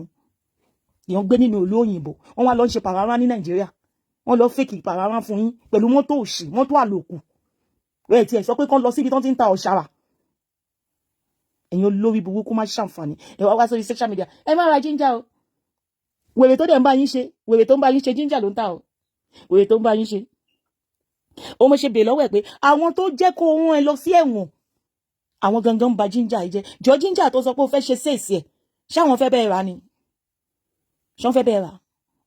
èèyàn gbé nínú ìlú òyìnbó wọ́n wá lọ ń ṣe pàrọ̀rán ní Nàìjíríà wọ́n lọ fèkì pàrọ̀rán fún yín pẹ̀lú mọ́tò òṣì mọ́tò àlòkù ẹ̀ tiẹ̀ sọ pé kán lọ síbi tán ti ń ta ọ̀ṣàrà ẹ̀yin olórí burúkú má ṣàǹfààní ẹ wá sórí social media ẹ má ra ginger o wèrè tó dẹ̀ ń bá yín ṣe ginger ló ń ta o wèrè tó ń bá yín ṣe ó mo ṣe bèè lọ́wọ́ ẹ̀ pé àwọn tó jẹ́ kó rán ẹ lọ sí ẹ̀wọ̀n àwọn gangan ń ba ginger yìí jẹ́ jọ ginger tó sọ pé ó fẹ́ ṣe séèsì ẹ̀ ṣáwọn fẹ́ bẹ́ẹ̀ rà ni ṣán fẹ́ bẹ́ẹ̀ rà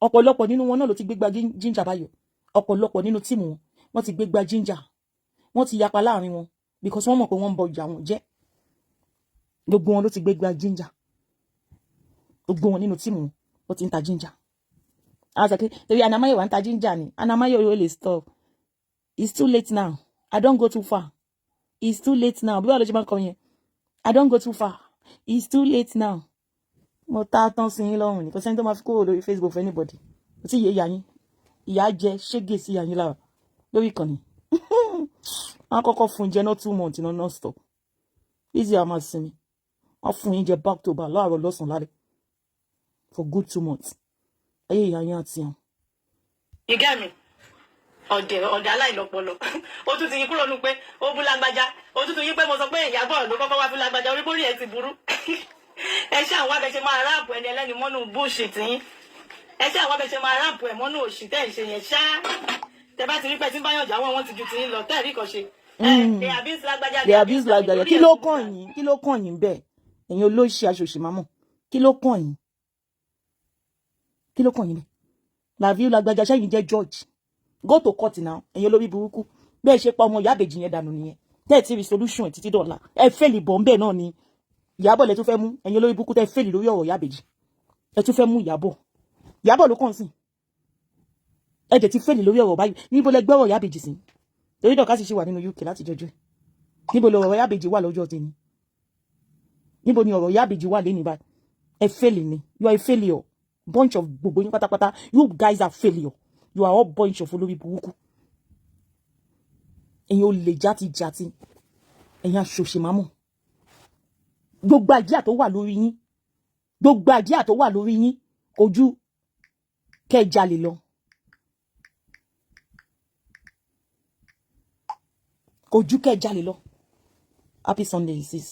ọ̀pọ̀lọpọ̀ nínú wọn náà ló ti gbégbá ginger báyọ̀ ọ̀pọ̀lọpọ̀ nínú tíìmù wọn wọ́n ti gbégbá ginger wọ́n ti yapa láàrin wọn because wọ́n mọ̀ pé wọ́n ń bọ ìjà wọn jẹ́ gbogbo wọn ló ti gbégbá ginger gbogbo wọn nínú tíìmù wọn ó ti ń ta ginger àwọn sọ pé torí Anamayo wà ń ta ginger ni Anamayo yóò lè stop it's too late now I don't go too far it's too late now bí wàá lọ ṣe máa ń kọ yẹn I don't go too far it's too late now mo ta tán sí yín lọ́rùn ní kò sẹ́ni tó máa fi kúrò lórí Facebook for anybody kò tí ì yé ìyá yín ìyá jẹ ṣégè sí ìyá yín lára lórí ìkànnì wọn kọ́kọ́ fún jẹ náà 2 months non stop easy àmà sinmi wọn fún yín jẹ back to back láàárọ̀ lọ́sàn-án lálẹ́ for good 2 months ayé ìyá yín àti hàn. You get me? ọ̀dẹ̀ aláìlọ́pọlọ ó tún ti yí kúrò nù pé ó bú lágbájá ó tún ti yí pé mo sọ pé Ìyábọ̀ ló kọ́kọ́ wá fún lágbájá orí bórí ẹ̀ ti burú ẹ ṣe àwọn abẹ ṣe máa ráàpù ẹni ẹlẹ́ni mọ́nú bullshit yín ẹ ṣe àwọn abẹ ṣe máa ráàpù ẹ̀ mọ́nú òṣì tẹ́ ẹ̀ ṣe yẹn ṣá tẹ bá ti rí pẹ́ tí báyọ̀ jà wọ́n ti ju ti yín lọ tẹ́ ẹ̀ rí kàn ṣe they abuse lágbájá kí ló kàn yín bẹ́ẹ̀ ẹ̀yin olóṣì aṣòṣì mámọ̀ kí ló kàn yín bẹ́ẹ̀ làbí lágbájá ṣẹ́yìn jẹ́ George go to court now ẹ̀yin olórí burúkú bẹ́ẹ̀ ṣe pa ọmọ ìyá àbèjì yẹn dànù nìyẹn tẹ́ ẹ̀ ti rí solution títí dọ̀la ẹ fẹ́ẹ̀lì bọ̀ ńbẹ̀ náà ni Ìyábọ̀ lẹ tún fẹ́ mú ẹ̀yin olórí burúkú tẹ́ fẹ́ẹ̀lì lórí ọ̀rọ̀ ìyá àbèjì ẹ tún fẹ́ mú Ìyábọ̀ ló kàn sí ẹ dẹ̀ ti fẹ́ẹ̀lì lórí ọ̀rọ̀ báyìí níbo lẹ gbọ́rọ̀ ìyá àbèjì sí torí dọ̀ká sì ṣe wà nínú UK láti jọjọ́ níbo lọ̀rọ̀ ìyá àbèjì wà lọ́jọ́ tèmi níbo ni ọ̀rọ̀ ìyá àbèjì wà lẹ́nu báyìí ẹ fẹ́ẹ̀lì ni you are a failure bunch of gbogbo yín pátápátá you guys are failure you are all bunch of olórí burúkú ẹ̀yin olè játijàti ẹ̀yin aṣòṣì mámọ̀ gbogbo àjíà tó wà lórí yín ojú kẹjalè lọ ojú kẹjalè lọ happy Sunday sis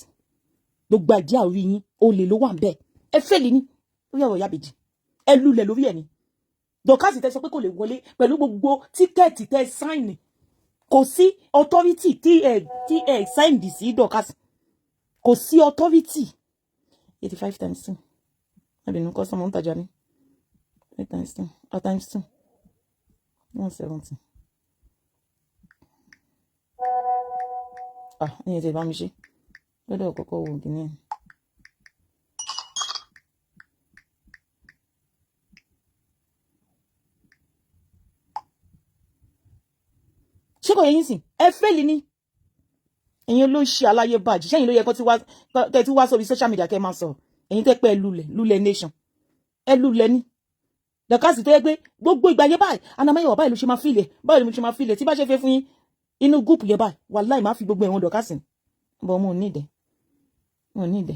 gbogbo àjíà orí yín olè ló wà ń bẹ ẹ fẹ́lì ní ó yẹ ọ̀rọ̀ Ìyábẹ̀jì ẹ lulẹ̀ lórí ẹ̀ ni Dorcas tẹ sọ pé kò lè wọlé pẹ̀lú gbogbo tíkẹ́ẹ̀tì tẹ sáìnì kò sí authority tí ẹ sáìnì sí Dorcas kò sí authority 85 times 2 ẹbìnú kọ́ sọmọ ń tajà ní 8 times 2 times 2 170 ẹ̀yìn tẹ̀ bá mi ṣe lọ́dọ̀ kọ́kọ́ wò kí ní ẹ̀. ṣé kò yẹ yín sìn ẹ fẹ́ẹ̀lì ni ẹ̀yin ló ṣe aláyé bàjẹ́ ṣẹ́yìn ló yẹ kó tí wá sórí social media kẹ́ máa sọ̀rọ̀ ẹ̀yin tẹ́ pé ẹ lulẹ̀ nation ẹ lulẹ̀ ní Dorcas tó yẹ pé gbogbo ìgbà yẹn báyìí anamáyẹ̀wò báyìí ló ṣe máa fìlẹ̀ báyìí ló ṣe máa fìlẹ̀ tí bá ṣe fẹ́ fún yín inú gúùpù yẹn báyìí wàláì máa fi gbogbo ẹ̀wọ̀n Dorcas ní bọ́ mo ní ìdẹ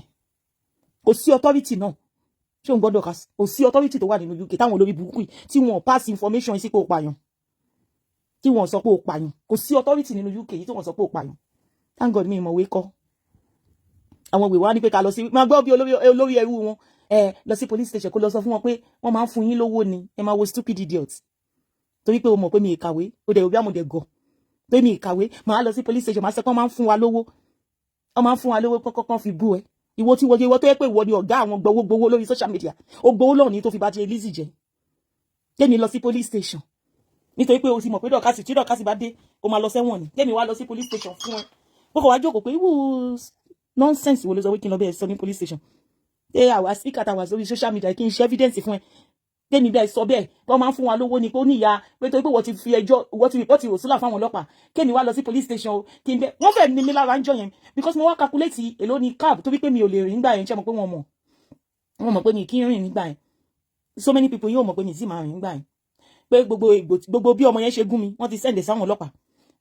kò sí authority náà ṣé òun gbọ́ Dorcas kò sí authority tó wà nínú UK táwọn olórí burúkú yìí tí wọ́n pass information sí pé ó pààyàn tí wọ́n sọ pé ó pààyàn kò sí authority nínú UK yìí tí wọ́n sọ pé ó pààyàn thank God mi ìmọ̀wé kọ́ àwọn òwe wa ní pé ká lọ sí máa gbọ́ bí olórí ẹrú wọn lọ sí police station kó lọ sọ fún wọn pé wọ́n máa ń fún yín lówó ni ẹ máa wo stupid idiot torí pé o mọ̀ pé mi ìkàwé o dẹ̀ òbí àmọ̀dẹ̀ gọ̀ pé mi ìkàwé máa lọ sí police station máa sọ pé wọ́n máa ń fún wa lówó wọ́n máa ń fún wa lówó kọ́kọ́ fi bú ẹ ìwọ tí wọ́n jẹ́ ìwọ tó yẹ pé ìwọ ni ọ̀gá àwọn gbowó lórí social media ó gbowó lọ́ọ̀ni tó fi bá jẹ́ Lizzy jẹ́ kémi lọ sí police station nítorí pé o ti mọ̀ pé tí Dorcas bá dé o máa lọ sẹ́wọ̀n ni kémi wá lọ sí police station fún ẹ kókò wá jókòó pé irú nonsense wo ló sọ pé kí n lọ bẹ́ẹ̀ sọ ní police station àwa speak àtàwà sórí social media kí n ṣe evidence fún ẹ kémi bẹ́ẹ̀ sọ bẹ́ẹ̀ wọ́n máa ń fún wa lówó ni pé ó níyà pé torí pé wọ́n ti fi ẹjọ́ wọ́n ti report Rosula fáwọn ọlọ́pàá kémi wá lọ sí police station o kí n bẹ́ẹ̀ wọ́n fẹ́ẹ́ ní mi lára ń jọ yẹn because mo wá calculate èló ni cab torí pé mi ò lè rìn nígbà yẹn ṣé mo pé wọ́n mọ̀ pé mi kì í rìn nígbà yẹn so many people yóò mọ̀ pé mi sì máa rìn nígbà yẹn pé gbogbo bí ọmọ yẹn ṣe gún mi wọ́n ti send sáwọn ọlọ́pàá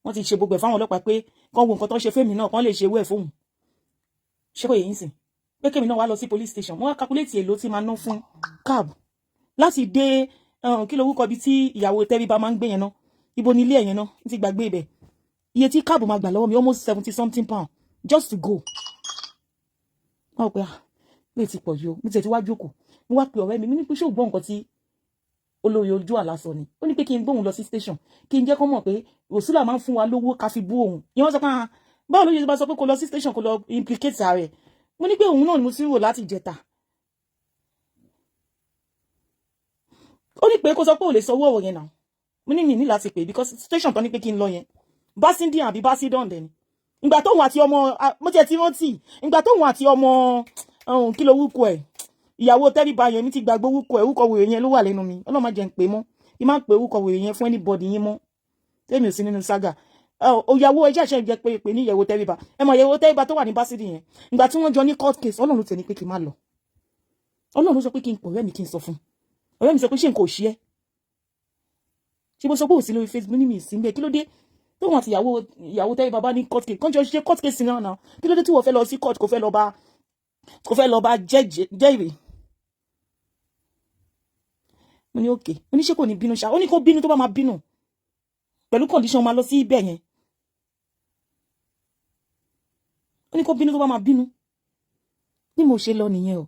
wọ́n ti ṣe gbogbo ẹ̀ fáwọn ọlọ́pàá pé kán wo nǹkan tó ń ṣe fẹ́mi náà kán lè ṣe ewé ẹ̀ fóun ṣé kò yẹ yín sìn pé kémi náà wá lọ sí police station wọ́n wá calculate èlò tí máa ná fún cab láti dé kí ló wúkọ bí tí ìyàwó tẹ́ríba máa ń gbé yẹn náà ibo ní ilé yẹn náà ní ti gbàgbé ibẹ̀ iye tí cab máa gbà lọ́wọ́ mi almost 70 something pound just to go wọ́n pẹ́ lè ti pọ̀ ju mi tẹ̀ tí wá jókòó mo wá pe ọ̀rẹ́ mi ní pé ṣé ò gbọ́ nǹkan tí olórí ojú àlá sọ ni ó ní pé kí n gbóhùn lọ sí station kí n jẹ́ kó mọ̀ pé Rosula máa ń fún wa lówó ká fi bú òun ìyẹn wọ́n sọ pé báwo ló yẹ bá sọ pé kó lọ sí station kó lọ implicate ààrẹ mo ní pé òun náà ni mo ti ń rò láti jẹta ó ní pé kó sọ pé ò lè sanwó ọ̀rọ̀ yẹn náà mo ní mi ní láti pè because station tó ní pé kí n lọ yẹn Basidian àbí Basidon dẹ̀ ni ìgbà tóun àti ọmọ mo tiẹ̀ ti rántí ìgbà tóun àti ọmọ kí ló wúkọ ẹ̀ ìyàwó tẹ́ríba yẹn mi ti gbàgbé orúkọ wèrè yẹn ló wà lẹ́nu mi ọlọ́mọ jẹ́ ń pè mọ́ ì máa ń pè orúkọ wèrè yẹn fún anybody yín mọ́ tẹ́mi ò sí nínú saga òyàwó ẹjẹ́ àṣẹ ìjẹ́ pé ní ìyàwó tẹ́ríba ẹ mọ̀ ìyàwó tẹ́ríba tó wà ní Básídì yẹn ìgbà tí wọ́n jọ ní court case ọlọ́run tẹ̀ ní pé kí n má lọ ọlọ́run sọ pé kí n pọ̀ ọ̀rẹ́ mi kí n sọ fún ọ̀rẹ́ mi sọ pé ṣé n kò ṣí ẹ́ ṣé mo sọ pé ò sí lórí Facebook ní mi sí bẹ́ẹ̀ kí ló dé tó wọn àti ìyàwó tẹ́ríba bá ní court case kọ́njọ́ ṣe court case náà kí ló dé tí wọ́n fẹ́ lọ sí court kò fẹ́ lọ bá jẹ́rìí mo ní òkè mo ní ṣé kò ní bínú ṣá ó ní kó bínú tó bá máa bínú pẹ̀lú condition máa lọ sí ibẹ̀ yẹn ó ní kó bínú tó bá máa bínú bí mo ṣe lọ nìyẹn o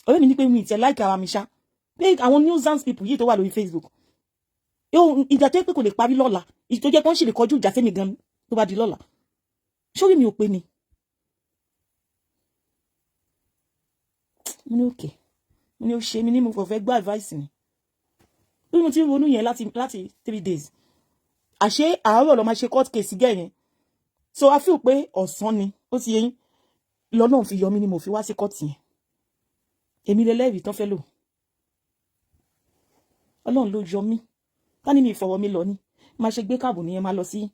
ọ̀rẹ́ mi ní pé mi ìtẹ̀ láìka ara mi ṣá pé àwọn nuisance people yìí tó wà lórí Facebook ìjà tó yẹ pé kò lè parí lọ́la ìjà tó jẹ́ pé wọ́n sì lè kọjú ìjà sẹ́mi gan tó bá di lọ́la sórí mi ò pé ni mo ní òkè mo ní ó ṣe mi ní mo kò fẹ́ gbọ́ advice ni bí mo ti ń ronú yẹn láti 3 days àṣé àárọ̀ lọ máa ṣe court case gẹ̀ yẹn so I feel pé ọ̀sán ni ó ti yẹn lọ́nà fi yọ mí ni mo fi wá sí court yẹn èmi lẹ́lẹ́rìí tán fẹ́ lò ọlọ́run ló yọ mí ká ní mi ìfọwọ́ mi lọ ní máa ṣe gbé káàbù nìyẹn máa lọ sí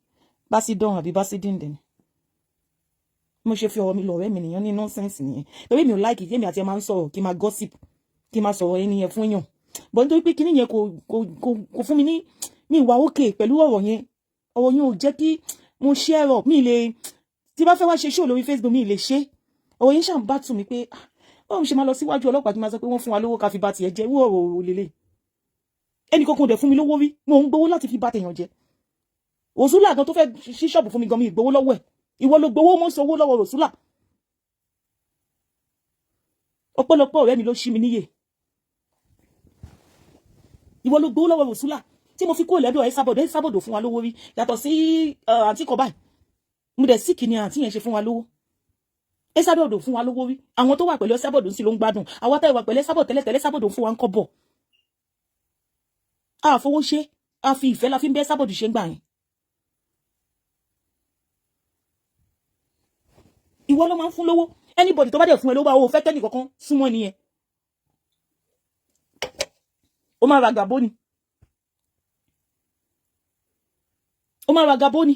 Basidon àbí Basidin dẹ̀ ni mo ṣe fi ọwọ́ mi lọ ọ̀rẹ́ mi nìyẹn ní nonsense nìyẹn torí mi ò like it èmi àti ẹ máa ń sọ̀rọ̀ kí n máa gossip kí n máa sọ̀rọ̀ ẹni yẹn fún yàn bọ́n nítorí pé kíní yẹn kò fún mi ní mi ìwà òkè pẹ̀lú ọ̀rọ̀ yẹn ò jẹ́ kí mo share up mi lè tí bá fẹ́ wá ṣe show lórí Facebook mi lè ṣe ọ̀rọ̀ yẹn ṣàn bá tù mí pé báwo ṣe máa lọ síwájú ọlọ́pàá tí máa sọ pé wọ́n fún wa lówó ká fi bá tiẹ̀ jẹ́ wọ́n ọ̀rọ̀ òlélẹ̀ ẹnì kankan dẹ̀ fún mi lówó rí mo ń gbowó láti fi bá tèèyàn jẹ́ Rosula gan tó fẹ́ ṣí ṣọ́ọ̀bù fún mi gan mi ìgbowó lọ́wọ́ ẹ̀ ìwọ ló gbowó mọ́ sọ owó lọ́wọ́ Rosula ọ̀pọ̀lọpọ̀ ọ̀rẹ́ mi ló ṣí mi níyè ìwọ ló gbowó lọ́wọ́ Wòsúlà tí mo fi kúrò lẹ́dọ̀ Ẹsábọ̀dọ̀ fún wa lówó rí yàtọ̀ sí àǹtí kan báyìí mo dẹ̀ sí kìíní àǹtí yẹn ṣe fún wa lówó Ẹsábọ̀dọ̀ fún wa lówó rí àwọn tó wà pẹ̀lú Ẹsábọ̀dọ̀ sí ló ń gbádùn àwọn tá ìwà pẹ̀lú Ẹsábọ̀dọ̀ tẹ́lẹ̀ Ẹsábọ̀dọ̀ fún wa ń kọ́ bọ̀ a fowó ṣe a fi ìfẹ́ la fi ń bẹ́ Ẹsábọ̀dọ̀ ṣe ń gbà yẹn ìwọ ló máa ń fún lówó anybody tó bá dẹ̀ fún ẹ lówó àwọn òfẹ́ tẹ́nì kankan súnmọ́ nìyẹn ó máa ra gàbó ni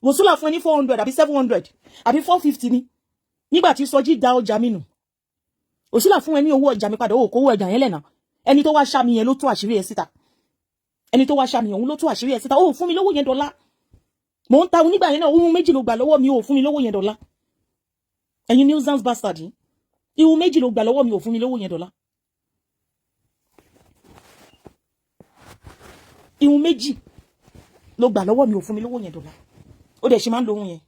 Wòsúlà fún ẹ ní 400 àbí 700 àbí 450 ni nígbà tí Sọjí da ọjà mi nù Wòsúlà fún ẹ ní owó ọjà mi padà ó kó owó ọjà yẹn lẹ́nà ẹni tó wá ṣá mi yẹn ló tú àṣírí ẹ síta ẹni tó wá ṣá mi yẹn òun ló tú àṣírí ẹ síta ó fún mi lówó yẹn dọ́là mò ń ta òun nígbà yẹn náà ohun méjì ló gbà lọ́wọ́ mi ó fún mi lówó yẹn dọ́là ẹ̀yin nuisance bastard yìí ihun méjì ló gbà lọ́wọ́ mi ó fún mi lówó yẹn dọ́là ihun méjì ló gbà lọ́wọ́ mi ó fún mi lówó yẹn dọ́là ó dẹ̀ ṣe máa ń lo ohun yẹn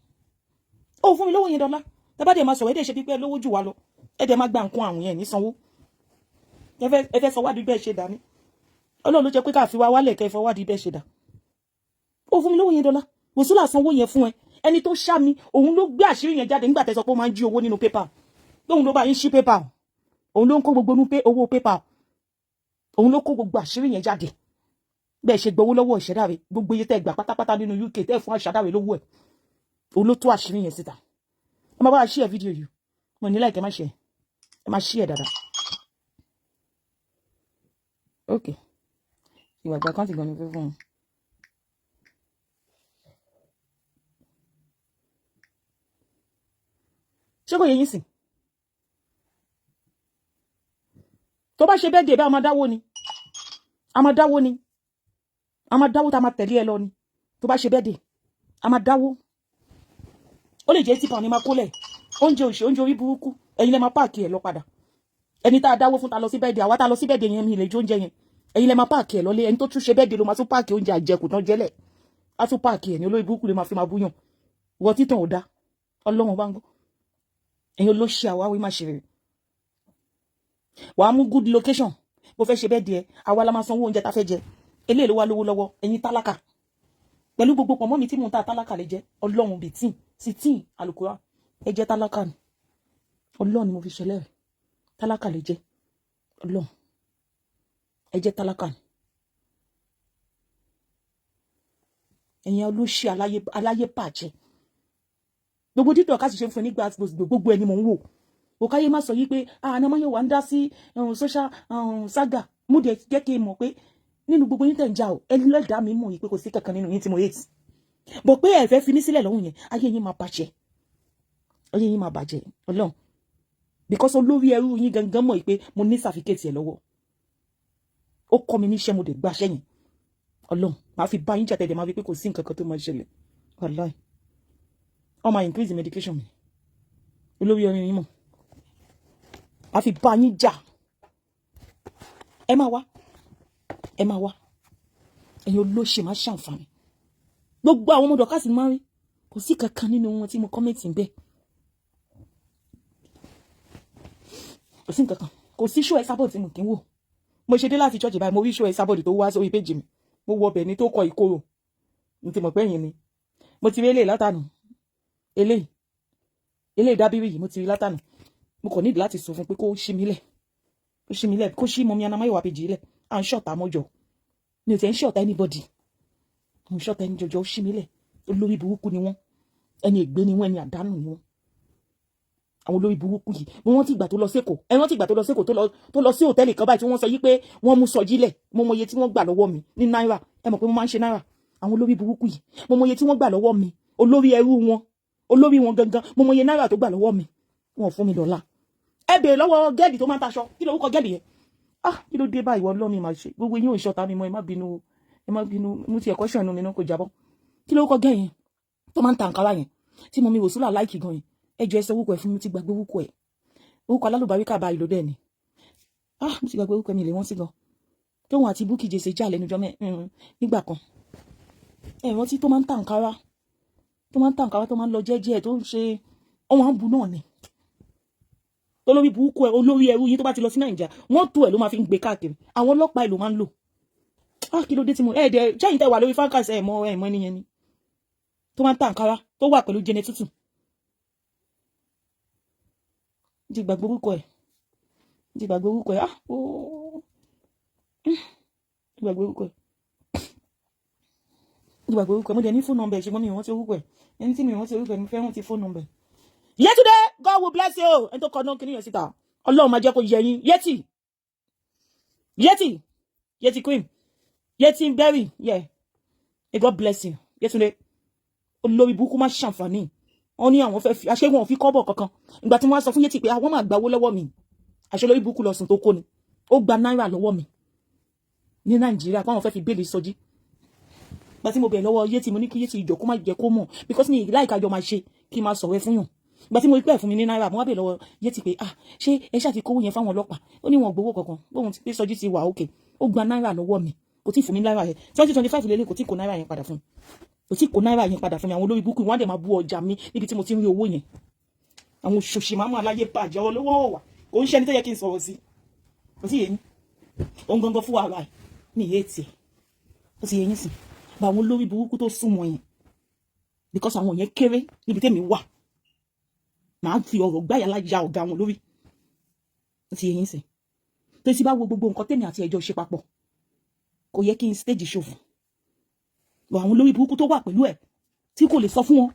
ó fún mi lówó yẹn dọ́là tẹ́bá dẹ̀ máa sọ̀rọ̀ ẹ̀dẹ̀ ṣe pípẹ́ lówó jù wá lọ ẹ̀dẹ̀ máa gba nǹkan àwọn yẹn ní sanwó ẹ fẹ́ sọ wádìí bẹ́ẹ̀ ṣe dà ní Ọlọ́run ló jẹ́ pé ká fi wá wálẹ̀ kẹ́ fọ wádìí bẹ́ẹ̀ ṣe dà ó fún mi lówó yẹn dọ́là Wòsúlà sanwó yẹn fún ẹ ẹni tó ṣá mi òun ló gbé àṣírí yẹn jáde nígbà tẹ́ sọ pé ó máa ń jí owó nínú pépà lóun ló bá yín ṣí pépà òun ló ń kó gbogbo owó pépà òun ló kó gbogbo àṣírí yẹn jáde bẹ́ẹ̀ ṣe gbowó lọ́wọ́ Ìṣẹ̀dáre gbogbo iye tẹ́ gbà pátápátá nínú UK tẹ́ fún Ìṣẹ̀dáre lówó ẹ̀ òun ló tó àṣírí yẹn síta ẹ máa bá share fídíò yìí mo ní láìkẹ́ má share ẹ máa share dáadáa ok ìwà ìgbà kan ti gan ni fẹ́ fún un. ṣé kò yẹ yín sìn tó bá ṣe bẹ́ẹ̀ dé bá a máa dáwó ni tá a máa tẹ̀lé ẹ lọ ni tó bá ṣe bẹ́ẹ̀ dé a máa dáwó ó lè jẹ́ tipa ni máa kólẹ̀ oúnjẹ orí burúkú ẹ̀yin lẹ máa páàkì ẹ̀ lọ padà ẹni tá a dáwó fún ta lọ sí bẹ́ẹ̀ dé àwa tá lọ sí bẹ́ẹ̀ dé yẹn mi lè jó oúnjẹ yẹn ẹ̀yin lẹ máa páàkì ẹ̀ lọlé ẹni tó tún ṣe bẹ́ẹ̀ dé ló máa tún páàkì oúnjẹ àjẹkù tán jẹ́lẹ̀ á tún páàkì ẹ̀ ní olórí burúkú lè máa fi máa búyàn wọ títàn ò dá Ọlọ́run bá ń gbọ́ ẹ̀yin olóṣì àwáwí má ṣe rere wàá mú good location bó fẹ́ ṣe bẹ́ẹ̀ dé ẹ àwa la máa sanwó oúnjẹ tá fẹ́ jẹ eléyìí ló wá lówó lọ́wọ́ ẹ̀yin tálákà pẹ̀lú gbogbo pọ̀mọ́ mi tí mò ń ta tálákà lè jẹ́ Ọlọ́run bíi tíì sí tíì àlùkùrá ẹ jẹ́ tálákà ni Ọlọ́run ni mo fi ṣẹlẹ̀ rẹ̀ tálákà lè jẹ́ Ọlọ́run ẹ jẹ́ tálákà ni ẹ̀yin olóṣì aláyé bàjẹ́ gbogbo dídọ̀ ká sì ṣe ń fún ẹ nígbà gbogbo ẹni mò ń wò òkáyé má sọ yí pé àná máa yẹ wà ń dá sí social saga mú dẹ̀ jẹ́ kí n mọ̀ pé nínú gbogbo yín tẹ̀ ń jà ọ́ ẹni lẹ́dàá mi mọ̀ yìí pé kò sí kankan nínú yín tí mo hate bọ̀ pé ẹ fẹ́ fi mí sílẹ̀ lọ́hùn yẹn ayé yín máa bàjẹ́ Ọlọ́run because olórí ẹrú yín gangan mọ̀ yìí pé mo ní sàfikẹ́tì ẹ̀ lọ́wọ́ ó kọ́ mi níṣẹ́ mo dẹ̀ gbàṣẹ́ yẹn Ọlọ́run máa fi bá yín jà tẹ̀lé máa fi pé kò sí nǹkan kan tó máa ṣẹlẹ̀ wàláì wọ́n máa increase the medication mi olórí ẹrú yín mọ̀ máa fi bá yín jà ẹ máa wá ẹ̀yin olóṣè máa ṣàǹfààní gbogbo àwọn ọmọdé ọ̀kásì máa rí kò sí kankan nínú wọn tí mo kọ́mẹ̀tì ń bẹ̀ kò sí nǹkankan kò sí ṣó Ẹsábọ̀dù tí mo kì í wò mo ṣe dé láti church báyìí mo rí ṣó Ẹsábọ̀dù tó wá sórí péjì mi mo wọ ọbẹ̀ ní tó kọ ìkorò ní ti mọ̀ pé ẹ̀yin ni mo ti rí eléyìí látànù eléyìí dábìrì yìí mo ti rí látànù mo kàn nídìí láti sọ fún pé kó ṣí mi lẹ̀ kó ṣí mọ́mí anamáyọ̀wá péjì lẹ̀ à ń ṣọ̀tá mọ́jọ mi ò tẹ́ ń ṣọ̀tá anybody mo ń ṣọ̀tá ẹni jọjọ ó ṣí mi lẹ̀ olórí burúkú ni wọ́n ẹni ègbé ni wọ́n ẹni àdánù ni wọ́n àwọn olórí burúkú yìí mo rántí ìgbà tó lọ sẹ́kọ̀ọ́ tó lọ sí hòtẹ́ẹ̀lì kan báyìí tí wọ́n sọ yí pé wọ́n mú Sọjí lẹ̀ mo mọ iye tí wọ́n gbà lọ́wọ́ mi ní náírà ẹ mọ̀ pé mo máa ń ṣe náírà àwọn olórí burúkú yìí mo mọ iye tí wọ́n gbà lọ́wọ́ mi olórí wọn gangan mo mọ iye náírà tó gbà lọ́wọ́ mi wọn ò fún mi dọ́là ẹ bèèrè lọ́wọ́ gẹ́ẹ̀dì tó máa ń taṣọ kí lórúkọ gẹ́ẹ̀dì yẹn kí ló dé báyìí wọ́n lọ́mí máa ṣe gbogbo yín ò ṣọ̀tá mi mọ́ ẹ má bínú mo ti ẹ̀kọ́ ṣàánú mi náà kò jábọ́ kí lórúkọ gẹ́ẹ̀ yẹn tó máa ń ta àǹkárá yẹn tí mo mi Wòsúlà láìkì gan yẹn ẹ jọ ẹsẹ orúkọ ẹ fún mi ti gbàgbé orúkọ ẹ orúkọ alálùbáríkà bá ìlò dẹ́ni mo ti gbàgbé orúkọ mi lè wọ́n sí gan tóun àti Bukky Jesse jà lẹ́nu jọ́mẹ́ nígbà kan rántí tó máa ń ta àǹkárá tó máa ń lọ jẹ́jẹ́ tó ń ṣe ọwọ́n àǹbù náà ni tó lórí burúkú ẹ olórí ẹrú yín tó bá ti lọ sí Nàìjíríà wọ́n tó ẹ̀ ló máa fi ń gbé káàkiri àwọn ọlọ́pàá ẹ̀ ló máa ń lò kí ló dé tí mo ẹ̀ẹ́dẹ̀ jẹ́yìn tẹ́ wà lórí fáńkàsì ẹ̀mọ́ ẹni yẹn ni tó máa ń ta àǹkárá tó wà pẹ̀lú jẹnẹ tútù ti gbàgbé orúkọ ẹ̀ ti gbàgbé orúkọ ẹ̀ ti gbàgbé orúkọ ẹ̀ ti gbàgbé orúkọ ẹ̀ mo dẹ̀ ní fóònù nọ́mbà ẹ̀ ṣùgbọ́n mi ò rántí orúkọ ẹ̀ ẹni tí mi ò rántí orúkọ ẹ̀ mi fẹ́ rántí fóònù nọ́mbà ẹ̀. Yetunde, God will bless you ẹni tó kọ náà kí ni yẹn síta Ọlọ́run máa jẹ́ kó yẹ yín Yeti Queen Yeti Berry yeah God bless you Yetunde olórí burúkú má ṣàǹfààní wọn ní àwọn fẹ́ fi àṣẹ wọn fi kọ́bọ̀ kankan ìgbà tí wọ́n sọ fún Yeti pé àwọn máa gbawó lọ́wọ́ mi àṣẹ lórí burúkú lọ sùn tó kó ni ó gba náírà lọ́wọ́ mi ní Nàìjíríà pé àwọn fẹ́ fi bẹ́ẹ̀lì sọjí ìgbà tí mo bẹ̀rẹ̀ lọ́wọ́ Yeti mo ní kí Yeti ìjọ kó má jẹ́ kó mọ̀ because mi láìka jọ máa ṣe kí n máa sọ̀rọ̀ ẹ fún yàn ìgbà tí mo pẹ́ fún mi ní náírà mo wá bẹ̀rẹ̀ lọ́wọ́ Yeti pé ṣé ẹ ṣáà ti kówó yẹn fáwọn ọlọ́pàá ó ní wọn gbowó kankan bóun ti pé sọjí ti wà òkè ó gba náírà lọ́wọ́ mi kò tí ì fún mi náírà yẹn 2025 lélẹ̀ kò tí ì kó náírà yẹn padà fún mi kò tí kò náírà yẹn padà fún mi àwọn olórí búkú wọn á dẹ̀ máa bú ọjà mi níbi tí mo ti ń rí owó yẹn àwọn òṣòṣì máa mú aláyé bàjẹ́ olówó ọ̀wà kò ń ṣe ẹni tó yẹ kí n sọ̀rọ̀ sí kò sí yẹn òun gangan fún ara ẹ̀ ní ìyé tiẹ̀ kò sí yẹn sìn bá àwọn olórí burúkú tó súnmọ́ yẹn because àwọn yẹn kéré níbi tẹ́mi wà màá fi ọ̀rọ̀ gbáyà láyà ọ̀gá wọn lórí kò sí yẹn sìn tó ti bá wo gbogbo nǹkan tẹ́mi àti ẹjọ́ ṣe papọ̀ kò yẹ kí n stage show fún àwọn olórí burúkú tó wà pẹ̀lú ẹ̀ tí kò lè sọ fún wọn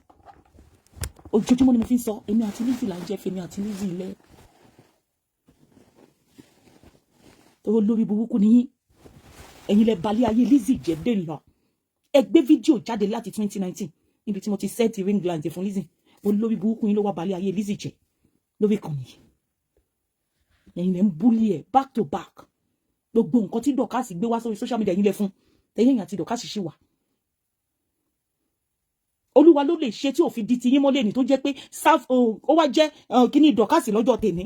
ojoojúmọ́ ni mo fi ń sọ èmi àti Lizzy là ń jẹ́ fèmi àti Lizzy ilẹ̀ tó olórí burúkú ni ẹ̀yin lẹ balẹ̀ ayé Lizzy jẹ́ dé lọ ẹ gbé fídíò jáde láti 2019 níbi tí mo ti set ring light fún Lizzy olórí burúkú yín ló wá balẹ̀ ayé Lizzy jẹ́ lórí kan nìyí ẹ̀yin lẹ ń búlì ẹ̀ back to back gbogbo nǹkan tí dọ̀kásì gbé wá sórí social media yín lẹ fún ẹ̀yin àti dọ̀kásì ṣì wà olúwa ló lè ṣe tí ò fi di ti yín mọ́lẹ̀ ní tó jẹ́ pé ó wá jẹ́ kíní dọ̀kásì lọ́jọ́ tèmi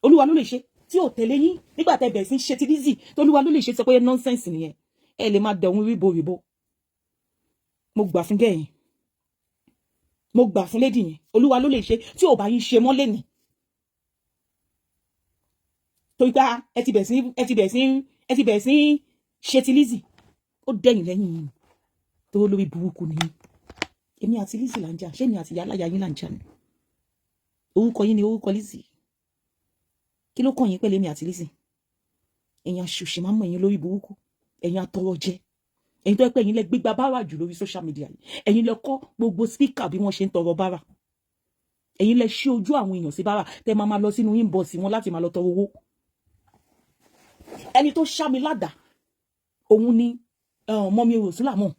olúwa ló lè ṣe tí ò tẹ̀lé yín nígbà tẹ́ bẹ̀rẹ̀ sí ṣe ti Lizzy tó olúwa ló lè ṣe sọ pé nonsense nìyẹn ẹ lè máa dẹ̀hun ríbo mo gbà fún gẹ̀yìn mo gbà fún lédì yẹn olúwa ló lè ṣe tí ò bá yín ṣe mọ́lẹ̀ ní torí pé ẹ ti bẹ̀rẹ̀ sí ṣe ti Lizzy ó dẹ̀yìn lẹ́yìn yìí tó lórí burúkú ni èmi àti Lizzy là ń jà ṣé èmi àti yàláyà yín là ń jà ni orúkọ yín ni orúkọ Lizzy kí ló kàn yín pẹ̀lú èmi àti Lizzy ẹ̀yin aṣòṣì máa ń mọ ẹ̀yin lórí burúkú ẹ̀yin atọrọ jẹ ẹ̀yin tó yẹ pé ẹ̀yin lẹ gbégbá bára jù lórí social media yìí ẹ̀yin lẹ kọ́ gbogbo speaker bí wọ́n ṣe ń tọrọ bára ẹ̀yin lẹ ṣí ojú àwọn èèyàn sí bára tẹ́ máa lọ sínú inbox wọn láti máa lọ tọrọ owó ẹni tó ṣá mi ládàá òun ni mọ́mí Rosula mọ́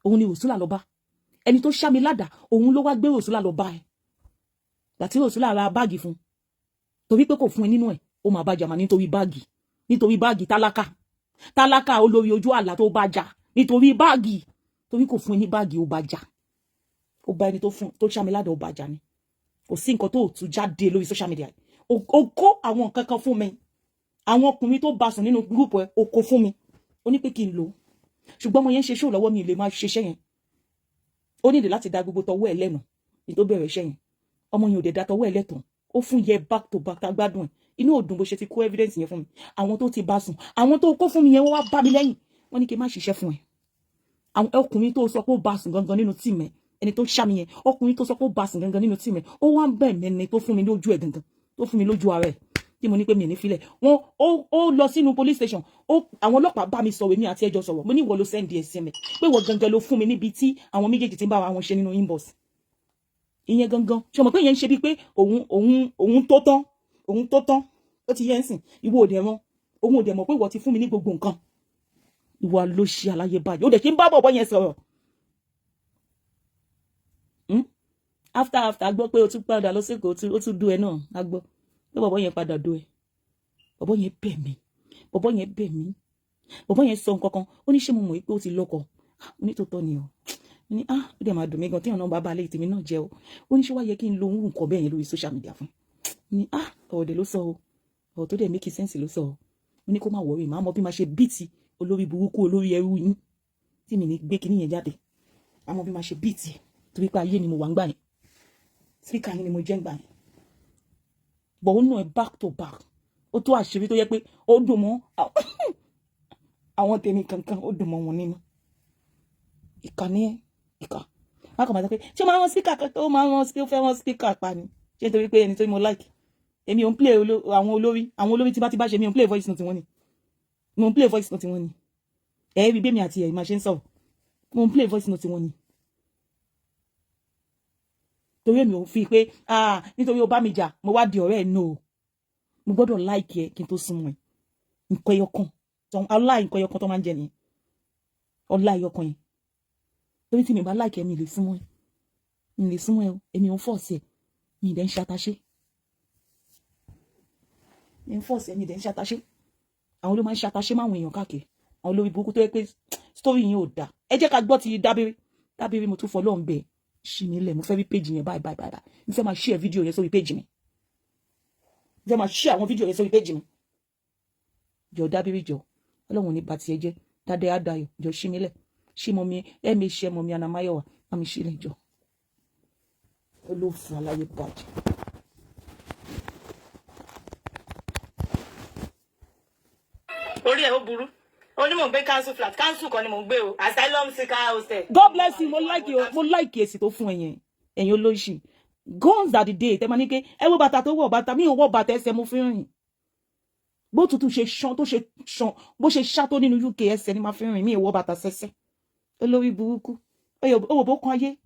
òun ni Rosula lọ bá ẹni tó ṣá mi ládàá òun ló wá gbé Rosula lọ bá ẹ gbàtí Rosula ra báàgì fún torí pé kò fún ẹ nínú ẹ ó máa bá jà mà nítorí báàgì tálákà olórí ojú àlá tó bá jà nítorí báàgì torí kò fún ẹ ní báàgì ó bá jà ó bá ẹni tó ṣá mi ládàá ó bá jà ni kò sí nǹkan tó tún jáde lórí social media ó kó àwọn nǹkan kan fún mi àwọn ọkùnrin tó bá sùn nínú gúrùpù ẹ ó kó fún mi ó ní pé kí n lò ó ṣùgbọ́n ọmọ yẹn ṣe ṣó lọ́wọ́ mi lè máa ṣiṣẹ́ yẹn ó nílò láti da gbogbo tọwọ́ ẹ̀ lẹ́nu ní tó bẹ̀rẹ̀ iṣẹ́ yẹn ọmọ yẹn ò dẹ̀ da tọwọ́ ẹ̀ lẹ́tàn ó fún yẹ back to back gbádùn ẹ̀ inú òdùn bó ṣe ti kó evidence yẹn fún mi àwọn tó ti bá sùn àwọn tó kó fún mi yẹn wọ́n wá bá mi lẹ́yìn wọ́n ní kí n má ṣiṣẹ́ fún ẹ àwọn ọkùnrin tó sọ pé ó bá sùn gangan nínú tíìmù ẹ ẹni tó ṣá mi yẹn ọkùnrin tó sọ pé ó bá sùn gangan nínú tíìmù ẹ ó wá ń bẹ̀ mí ẹni tó fún mi lójú ẹ̀ gangan tó fún mi lójú ara ẹ̀ tí mo ní pé mi ní filẹ̀ wọn ó lọ sínú police station àwọn ọlọ́pàá bá mi sọ̀rọ̀ èmi àti ẹjọ́ sọ̀rọ̀ mo ní ìwọ ló send ẹ̀ sí mi pé ìwọ gangan ló fún mi níbi tí àwọn méjèèjì ti ń bá wọn ṣe nínú inbox ìyẹn gangan ṣe mọ̀ pé ìyẹn ń ṣe bíi pé òun tó tán ó ti yẹ ń sìn ìwọ òde ẹran òun òde mọ̀ pé ìwọ ti fún mi ní gbogbo nǹkan ìwọ ló ṣe aláyé báyìí ó dẹ̀ kí n bá bọ̀bọ̀ yẹn sọ̀rọ̀ after gbọ́ pé o tún padà lọ sí èkó ó tún dú ẹ náà a gbọ́ pé bọ̀bọ̀ yẹn padà dú ẹ bọ̀bọ̀ yẹn bẹ̀ mí bọ̀bọ̀ yẹn sọ nǹkan kan ó ní ṣé mo mọ̀ pé ó ti lọ́kọ onítòótọ́ ni ó ní ó dẹ̀ máa dùn mí gan tí ọ̀nà bàbá alẹ́ tèmi náà jẹ́ ó ní ṣé wá yẹ kí n lo ohun nǹkan bẹ́ẹ̀ yẹn lórí social media fún ní ọ̀dẹ̀ ló sọ ọ̀rọ̀ tó dẹ̀ make sense ló sọ ó ní kó má wọrí màá mọ bí máa ṣe bíìtì olórí burúkú olórí ẹrú yín tí mi ní gbé kinní yẹn jáde àmọ́ bí máa ṣe bíìtì torí pé ayé ni mo wà ń gbà yẹn síkà yín ni mo jẹ́ ń gbà yẹn but ó nà ẹ́ back to back ó tó àṣírí tó yẹ pé ó dùn mọ́ àwọn tèmi kankan ó dùn mọ́ wọn nínú ìkànnì ẹ̀ ìkà má kàn máa sọ pé ṣé máa wọn speaker kan tó máa wọn fẹ́ wọn speaker pa ni ṣé nítorí pé ẹni tó mo like èmi ò ń play àwọn olórí tí bá ti bá ṣe mi ò ń play voice note wọn ni mo ń play voice note wọn ni ẹ̀ẹ́rì bẹ́ẹ̀ mi àti ẹ̀ máa ṣe ń sọ̀rọ̀ mo ń play voice note wọn ni torí èmi ò fi pé nítorí o bá mi jà mo wá di ọ̀rẹ́ ẹ̀ no mo gbọ́dọ̀ like ẹ kí n tó súnmọ́ ẹ nǹkan ẹyọkan ọlá nǹkan ẹyọkan tó máa ń jẹ nìyẹn ọlá ẹyọkan yẹn torí tí mi bá like ẹ mi lè súnmọ́ ẹ o èmi ò ń force ẹ mi ì dẹ̀ ń ṣàtàṣe mi ń force ẹ mi ì dẹ̀ ń ṣàtàṣe àwọn ló máa ń ṣàtàṣe máwọn èèyàn káàkiri àwọn olórí burúkú tó yẹ pé story yẹn ò dáa ẹ jẹ́ ká gbọ́ ti dábìrì mo tún fọ́ lọ́n bẹ́ẹ̀ ṣì mí lẹ̀ mo fẹ́ rí péjì yẹn báyìí mo fẹ́ máa share fídíò yẹn sórí péjì mi mo fẹ́ máa share àwọn fídíò yẹn sórí péjì mi jọ dábìrì jọ ọlọ́run ní bàtì ẹ jẹ́ dáadé àdáyọ̀ jọ ṣí mi lẹ̀ ṣí mọ́ mi ẹ̀mí ṣẹ́ mọ́ mi anamáyọ̀wá má mi ṣí lẹ̀ jọ olófin aláyé bàjẹ́. orí ẹ̀ ó burú ó ní mò ń gbé council flat council kan ni mò ń gbé o asylum seeker hostel. God bless you mo like èsì tó fún ẹ̀yin olóṣì guns that the day tẹ́ máa ní pé ẹ wo bàtà tó wọ̀ bàtà mi ò wọ̀ bàtà ẹsẹ̀ mo fi rìn bó tutù ṣe ṣan tó ṣe ṣan bó ṣe ṣá tó nínú UK ẹsẹ̀ ni máa fi rìn mi ò wọ̀ bàtà sẹ́sẹ́ olórí burúkú ó wò bó kan ayé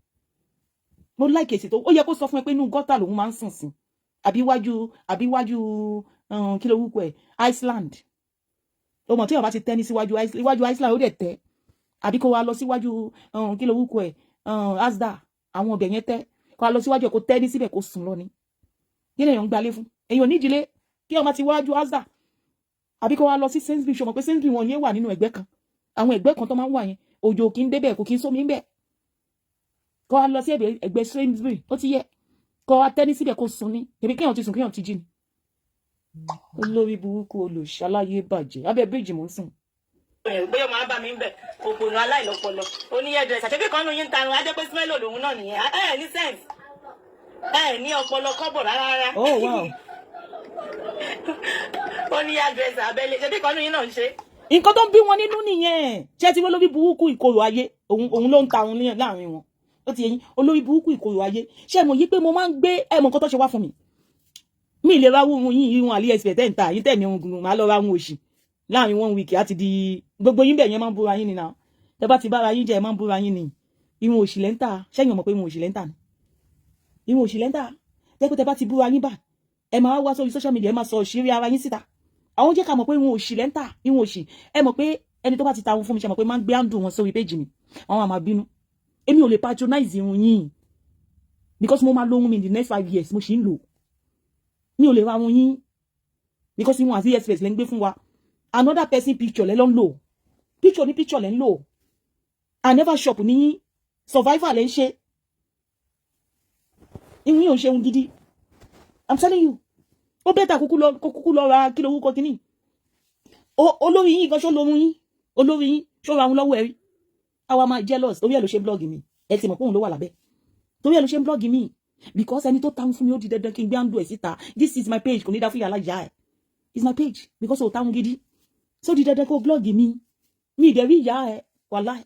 mo like èsì tó ó yẹ kó sọ fún ẹ pé inú gọ́tà lòun máa ń sùn sí àbí wájú kí ló wúkọ ẹ Iceland ó mọ̀ tí wọ́n bá ti tẹ́ ní síwájú Iceland ó dẹ̀ tẹ́ àbí kó wa lọ síwájú kí ló wúkọ ẹ̀ Asda àwọn ọbẹ̀ yẹn tẹ́ kó wa lọ síwájú ẹ̀ kó tẹ́ ní síbẹ̀ kó sùn lọ ni kí lèèyàn ń gbalé fún èèyàn nídìílé kí ọmọ ti wájú Asda àbí kó wa lọ sí Sainsbury ṣọmọ pé Sainsbury wọn yẹn wà nínú ẹgbẹ́ kan àwọn ẹgbẹ́ kan tó máa ń wà yẹn òjò kì í débẹ̀ kò kì í sómi ń bẹ̀ kó wa lọ sí ẹgbẹ́ Sainsbury ó ti yẹ kó wa tẹ́ ní síbẹ̀ kó sùn ní èmi kéèyàn ti sùn kéèyàn ti jí ni olórí burúkú olùṣàlàyé bàjẹ́ abẹ́ bíríìjì mò ń sùn. bóyá máa bá mi ń bẹ̀ òpònú aláìlọ́pọlọ oníyẹ̀dẹ̀ ṣàṣẹ́bí kan nù yín tarun ajẹ́ pé smelo lòun náà nìyẹn ẹ ní sense ẹ ní ọpọlọ kọ́bọ̀ rárá. oh wow. oníyẹ̀dẹ̀ abẹ́lé ṣẹ́bí kan nù yín náà ń ṣe. nǹkan tó ń bí wọn nínú nìyẹn ṣé ti wọ́n lórí burúkú ìkorò ayé òun ló ń tarun láàrin wọn ó ti yẹn olórí burúkú ìkorò ayé ṣé mo yí pé mo máa ń gbé ẹ̀mọ̀ nǹkan tó ṣe wá fún mi lè ra ohun yín irun AliExpress tẹ́ ń ta yín tẹ́ ní ohun máa lọ ra ohun òṣì láàrin 1 week àti di gbogbo yín bẹ̀ yẹn máa ń búra yín ni náà tẹ́ bá ti bára yín jẹ́ ẹ máa ń búra yín ni irun òṣì lẹ́ ń tà ṣẹ́yìn mọ̀ pé irun òṣì lẹ́ ń tà ni irun òṣì lẹ́ ń tà jẹ́ pé tẹ́ bá ti búra yín bá ẹ máa wá sórí social media ẹ máa sọ òṣìírí ara yín síta àwọn jẹ́ ká mọ̀ pé irun òṣì lẹ́ ń tà irun òṣì ẹ mọ̀ pé ẹni tó bá ti ta ohun fún mi ṣe mọ̀ pé máa ń gbé handle wọn sórí page mi àwọn máa bínú èmi ò lè patronize irun yín because mo máa lo ohun mi in the next 5 years mo ṣì ń lò mi ò lè ra wọn yín because wọn àti express lẹ́ ń gbé fún wa another person picture lẹ́ lọ ń lò picture ní picture lẹ́ ń lò I never shop ní survivor lẹ́ ń ṣe ìwọ̀n yóò ṣe ohun gidi I'm telling you ó bẹ́tà kúkú lọ ra kí lówó kọ́ kínní olórí yín gan ṣó lóhun yín olórí yín ṣó ra ohun lọ́wọ́ ẹ̀rí àwa máa jealous torí ẹ̀ ló ṣe blọ́ọ̀gì mi ẹ ti mọ̀ pé òun ló wà lábẹ́ torí ẹ̀ ló ṣe blọ́ọ̀gì mi because ẹni tó táwọn fún mi ó di dandan kí n gbé àndó ẹ̀ síta this is my page kò ní dá fún yàrá ìyá ẹ̀ it's my page because ó táwọn gidi so di dandan kó blọ́ọ̀gì mi ìdẹ̀ rí ìyá ẹ̀ wàláì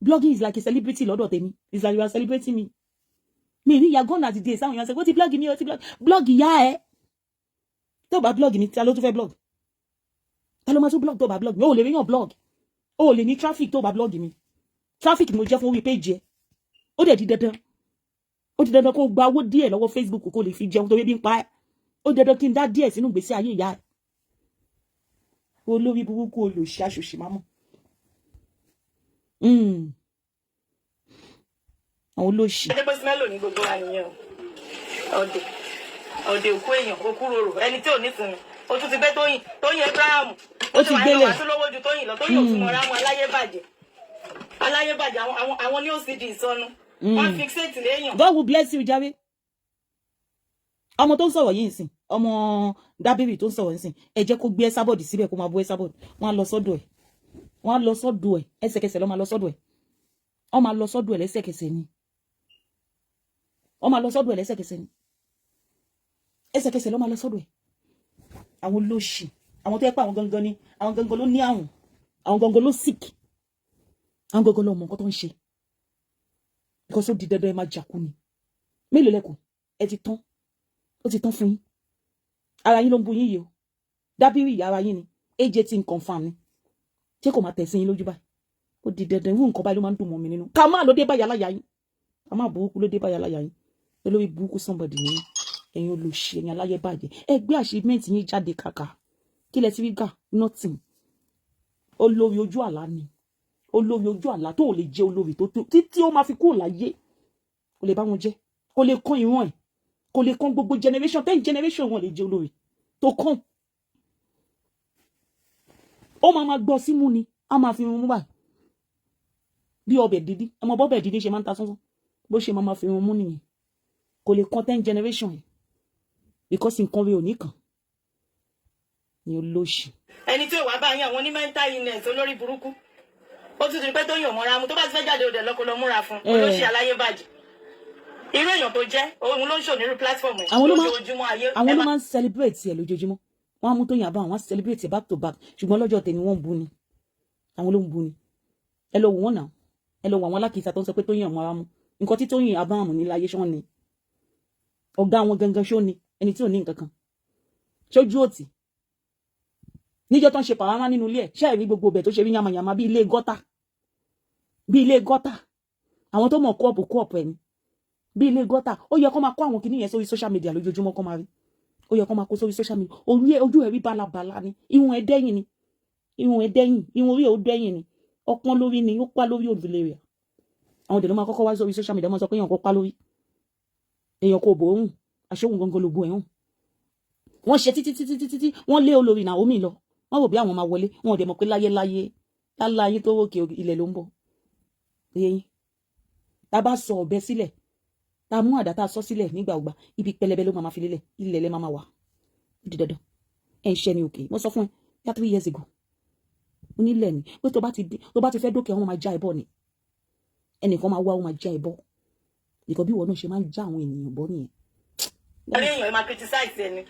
blogging is like a celebrity lọ́dọ̀ tèmi it's like you are celebrating me mi rí ìyá gone as the day sáwọn èèyàn sọ pé ó ti blọ́ọ̀gì mi ó ti blọ́ọ̀gì ìyá ẹ̀ tó bá blọ́ọ̀gì mi ta ló tún fẹ́ blọ́ọ̀gì ta ló máa tún blọ́ọ̀gì tó bá blọ́ọ̀gì mi ó lè rí yàn blọ́ọ̀gì ó lè ní traffic tó bá blọ́ọ̀gì mi traffic mo jẹ́ fún orí page ẹ̀ ó dẹ̀ di dandan kó gba owó díẹ̀ lọ́wọ́ Facebook kó lè fi jẹun tó bí ń pa ẹ́ ó dandan kí n dá díẹ̀ sínú ìgbésí ayé ìyá ẹ̀ olórí burúkú olùṣí aṣòṣì mámọ́ àwọn olóṣì. ẹjẹ pé smelo ní gbogbo wa nìyẹn ọdẹ òkú èèyàn òkú rorò ẹni tí ò ní sinmi ó tún ti gbé Tóyìn Abraham ó ti gbélé wá tó lówó ju Tóyìn lọ Tóyìn ò tún mọra wọn aláyébàjẹ́ àwọn ní OCD ìsọnù wọn fixate léèyàn. God will bless you jare ọmọ tó ń sọ̀rọ̀ yìí nsìn ọmọ dábìrì tó ń sọ̀rọ̀ nsìn ẹ jẹ́ kó gbé Ẹsábọ̀dì síbẹ̀ kó máa bú Ẹsábọ̀dì wọ́n á lọ sọ́dọ̀ ẹ̀ ẹsẹ̀kẹsẹ̀ ló máa lọ sọ́dọ̀ ẹ̀ ó máa lọ sọ́dọ̀ ẹ̀ lẹ́sẹ̀kẹsẹ̀ ni ẹsẹ̀kẹsẹ̀ ló máa lọ sọ́dọ̀ ẹ̀. Àwọn olóṣì, àwọn tó yẹ pé àwọn gangan ni, àwọn gangan ló ní àrùn, àwọn gangan ló sick, àwọn gangan ló mọ nǹkan tó ń ṣe. Because ó di dandan ẹ máa jàkú ni. Mélòó lẹ́kọ̀ọ́ ẹ ti tán, ó ti tán fún yín. Ara yín ló ń bu yín yìí o. Dábìrì ìyá ara yín ni, AJ ti ń confirm ni. Ṣé kò máa tẹ̀ sí yín lójú báyìí? Ó di dandan irú nǹkan báyìí ló máa ń dùn mọ́ mi nínú. Ká máa ló dé báyà láyà yín. Ká máa burúkú ló dé báyà láyà yín. Olórí burúkú somebody ni ẹ̀yin olóṣì, ẹ̀yin aláyé bàjẹ́. Ẹ gbé achievement yín jáde kàkà. Kí lẹ ti rí gà? Nothing. Olórí ojú àlá ni. Olórí ojú àlá tó lè jẹ́ olórí tó títí ó máa fi kúrò láyé. Kò lè bá wọn jẹ́. Kò lè kàn ìran ẹ̀. Kò lè kàn gbogbo generation 10 generation wọn lè jẹ́ olórí tó kàn. Ó máa gbọ́ símú ni. A máa fi run mú báyìí. Bí ọbẹ̀ dídí. Ọmọ bọ́bẹ̀ dídí ṣe máa ń ta sánsán. Bó ṣe máa fi run mú nìyẹn. Kò lè kàn 10 generation yìí. Because nǹkan rẹ̀ ò ní kàn. Ni olóṣì. Ẹni tí ò wá bá yín àwọn ní mental illness olórí burúkú. Ó tún ti pé tó yàn mọ́ra mu tó bá ti fẹ́ jáde òde lọ́kọ́ lọ múra fún. Olóṣì aláyé bàjẹ́. Irú èèyàn tó jẹ́ òun ló ń ṣò nírú platform ẹ̀. Lójoojúmọ́ ayé. Àwọn ló máa ń celebrate ẹ̀ lójoojúmọ́. Wọ́n á mú tó yàn àbá àwọn celebrate back to back. Ṣùgbọ́n lọ́jọ́ tèmi wọ́n ń bu ni. Àwọn ló ń bu ni. Ẹ lọ wò wọ́n náà. Ẹ lọ wò àwọn alákìísà tó ń sọ pé tó yàn mọ́ra mu. Nǹkan tí tó yàn àbá àmù ní láyé ṣán ni. Ọ̀gá wọn gangan ṣó ni. Ẹni tí ò ní nǹkan kan. Ṣojú òtì. Níjọ́ tó ń ṣe pàrámà nínú ilé ẹ̀. Ṣé ẹ rí gbogbo ibẹ̀ tó ṣe rí yamayama bí ilé gọ́tà. Bí ilé gọ́tà. Àwọn tó mọ̀ kọ́ọ̀pù ẹ̀ ni. Bí ilé gọ́tà. Ó yẹ kó máa kó àwọn kinní yẹn sórí social media lójoojúmọ́ kó máa rí. Ó yẹ kó máa kó sórí social media. Ojú ẹ̀ rí balabala ni. Irun ẹ̀ dẹ́yìn ni. Irun ẹ̀ dẹ́yìn. Irun orí ẹ̀ ó dẹ́yìn ni. Ọpọ́n lórí ni. Ó pa lórí òdùlé rẹ̀. Àwọn dẹ̀ ló máa kọ́kọ́ wá sórí social media. Wọ́n sọ pé èèyàn kó pa lórí. Èèyàn kò bò òun. Aṣóhun gangan ló bo ẹ̀hún. Wọ́n ṣe títí. Wọ́n lé olórí Naomi lọ. Wọ́n rò bí àwọn máa wọlé. Wọ́n dẹ̀ mọ̀ pé láyé tó wókè ilẹ̀ ló ń bọ̀. Yẹyin. Tá bá sọ ọ̀bẹ sílẹ̀. Tá mú àdá tá sọ sílẹ̀ nígbà ògbà. Ibi pẹlẹbẹ ló máa fi lélẹ̀. Ilẹ̀ lẹ máa wà. Di dandan. Ẹ ń ṣẹ́ ni òkè. Wọ́n sọ fún ẹ. Yá 3 years ago. Onílẹ̀ ni. Pé tó bá ti fẹ́ dókè àwọn máa já ẹbọ ni. Ẹnìkan máa wá ó máa já ẹbọ. Ìkọ̀ bí ìwọ náà ṣe máa ń já àwọn ènìyàn bọ́ nìyẹn. Èèyàn máa criticize ẹni.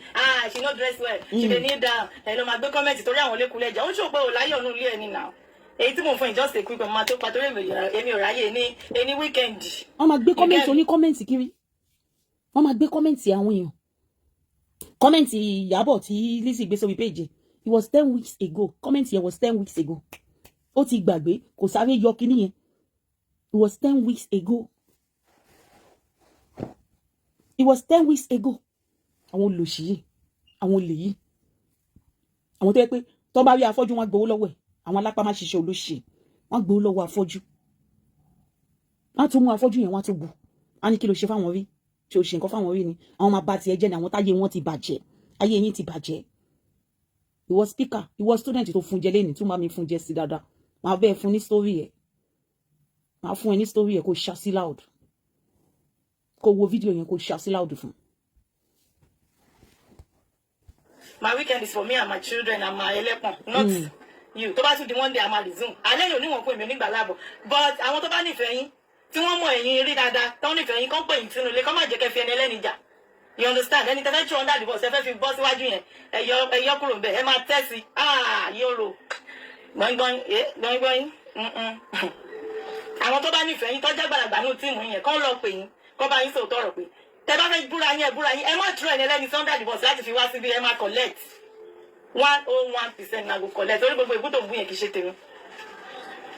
She no dress well. She dey kneel down. Ẹ lọ máa gbé comment torí àwọn lékulẹ̀ jà. Ó ṣò pé ò láyé ọ̀nà ilé ẹni náà. Èyí tí mo fún just a quick máa tó pa torí èmi ò ráyè ní weekend. Wọ́n máa gbé comment oní comment kiri. Wọ́n máa gbé comment àwọn èèyàn. Comment Ìyábọ̀ tí Lizzy gbé sórí page. It was 10 weeks ago. Comment yẹn was 10 weeks ago. Ó ti gbàgbé kò sáré yọ kíní yẹn. It was 10 weeks ago. It was 10 weeks ago. Àwọn olòṣì yìí, àwọn olè yìí. Àwọn tó yẹ pé tó bá rí afọ́jú wọn gbowó lọ́wọ́ ẹ̀. Àwọn alápá máa ṣiṣẹ́ olóṣì. Wọ́n gbowó lọ́wọ́ afọ́jú. Wọ́n tún mú afọ́jú yẹn wọ́n tún bù. Wọ́n ní kí ló ṣe fáwọn rí? Ṣé o ṣe nǹkan fáwọn rí ni? Àwọn máa bá tiẹ̀ jẹ́ ni àwọn táyé wọn ti bàjẹ́. Ayé yín ti bàjẹ́. Ìwọ speaker, ìwọ student tó fún jẹ lẹ́ni tún máa mi fún jẹ sí dáadáa. Máa bẹ́ẹ̀ fún ní story ẹ̀. Máa fún ẹ ní story ẹ̀ kó ṣá sí loud. Kó wo fídíò yẹn kó ṣá sí loud fún. My weekend is for me and my children and my ẹlẹ́pọ̀n, not you. Tó bá tún di one day a máa resume. Alẹ́ yóò níwọ̀n fún èmi onígbà láàbọ̀. But àwọn tó bá nífẹ̀ẹ́ yín, tí wọ́n mọ ẹ̀yin rí dáadáa, tó nífẹ̀ẹ́ yín, kán pè yín sínú ilé, kán má jẹ́ kẹ́ fi ẹni ẹlẹ́ni jà. You understand? Ẹni tẹ́fẹ́ tí wọ́n dá divorce, ẹ fẹ́ fi bọ́ síwájú yẹn, ẹ̀yọ́ kúrò ńbẹ̀, ẹ máa tẹ́ sí. Yóò gbọ́ngbọ́n. Àwọn tó bá nífẹ̀ẹ́ yín, tó jẹ́ gbàlagbà ní tíìmù yẹn, kán lọ pè yín, kán bá yín sòótọ́ ọ̀rọ̀ pé. Tẹ́ bá fẹ́ búra yín, ẹ má tú ẹni ẹlẹ́ni tí wọ́n dá divorce láti fi wá síbí, ẹ má collect. 101% na go collect. Torí gbogbo ìbú tó bú yẹn kì í ṣe tèmi.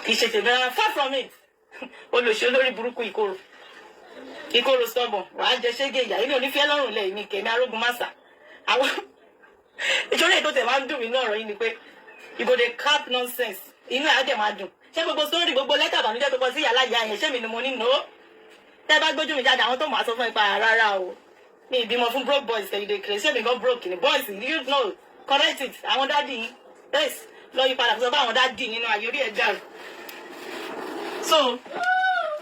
Kì í ṣe tèmi rárá. Far from it. Olóṣèlú lórí burúkú ìkorò stubborn. Wàá jẹ ṣége ìyá. Èmi ò ní fi ẹ́ lọ́rùn lẹ̀ ní kẹ̀mí arógun màsà. Àwọn ìṣòro ètò tẹ̀ máa ń dùn mí ní ọ̀rọ̀ yìí ni pé you go dey cap nonsense. Inú ẹ̀ á dẹ̀ máa dùn. Ṣé gbogbo story gbogbo lẹ́tà àbànújẹ́ tó kọ sí yàrá ìyá yẹn ṣé mi ni mo ní no? Tẹ́ bá gbójú mi jáde àwọn tó máa sọ fún ipa rárá o. Mi ìbímọ fún broke boys kẹ́yìn dey crazy. Ṣé mi gan broke ni? Boys you know. Correct it. Àwọn daddy. Yes. Lọ yí padà sọ pé àwọn daddy nínú ayé orí ẹja rẹ̀. So,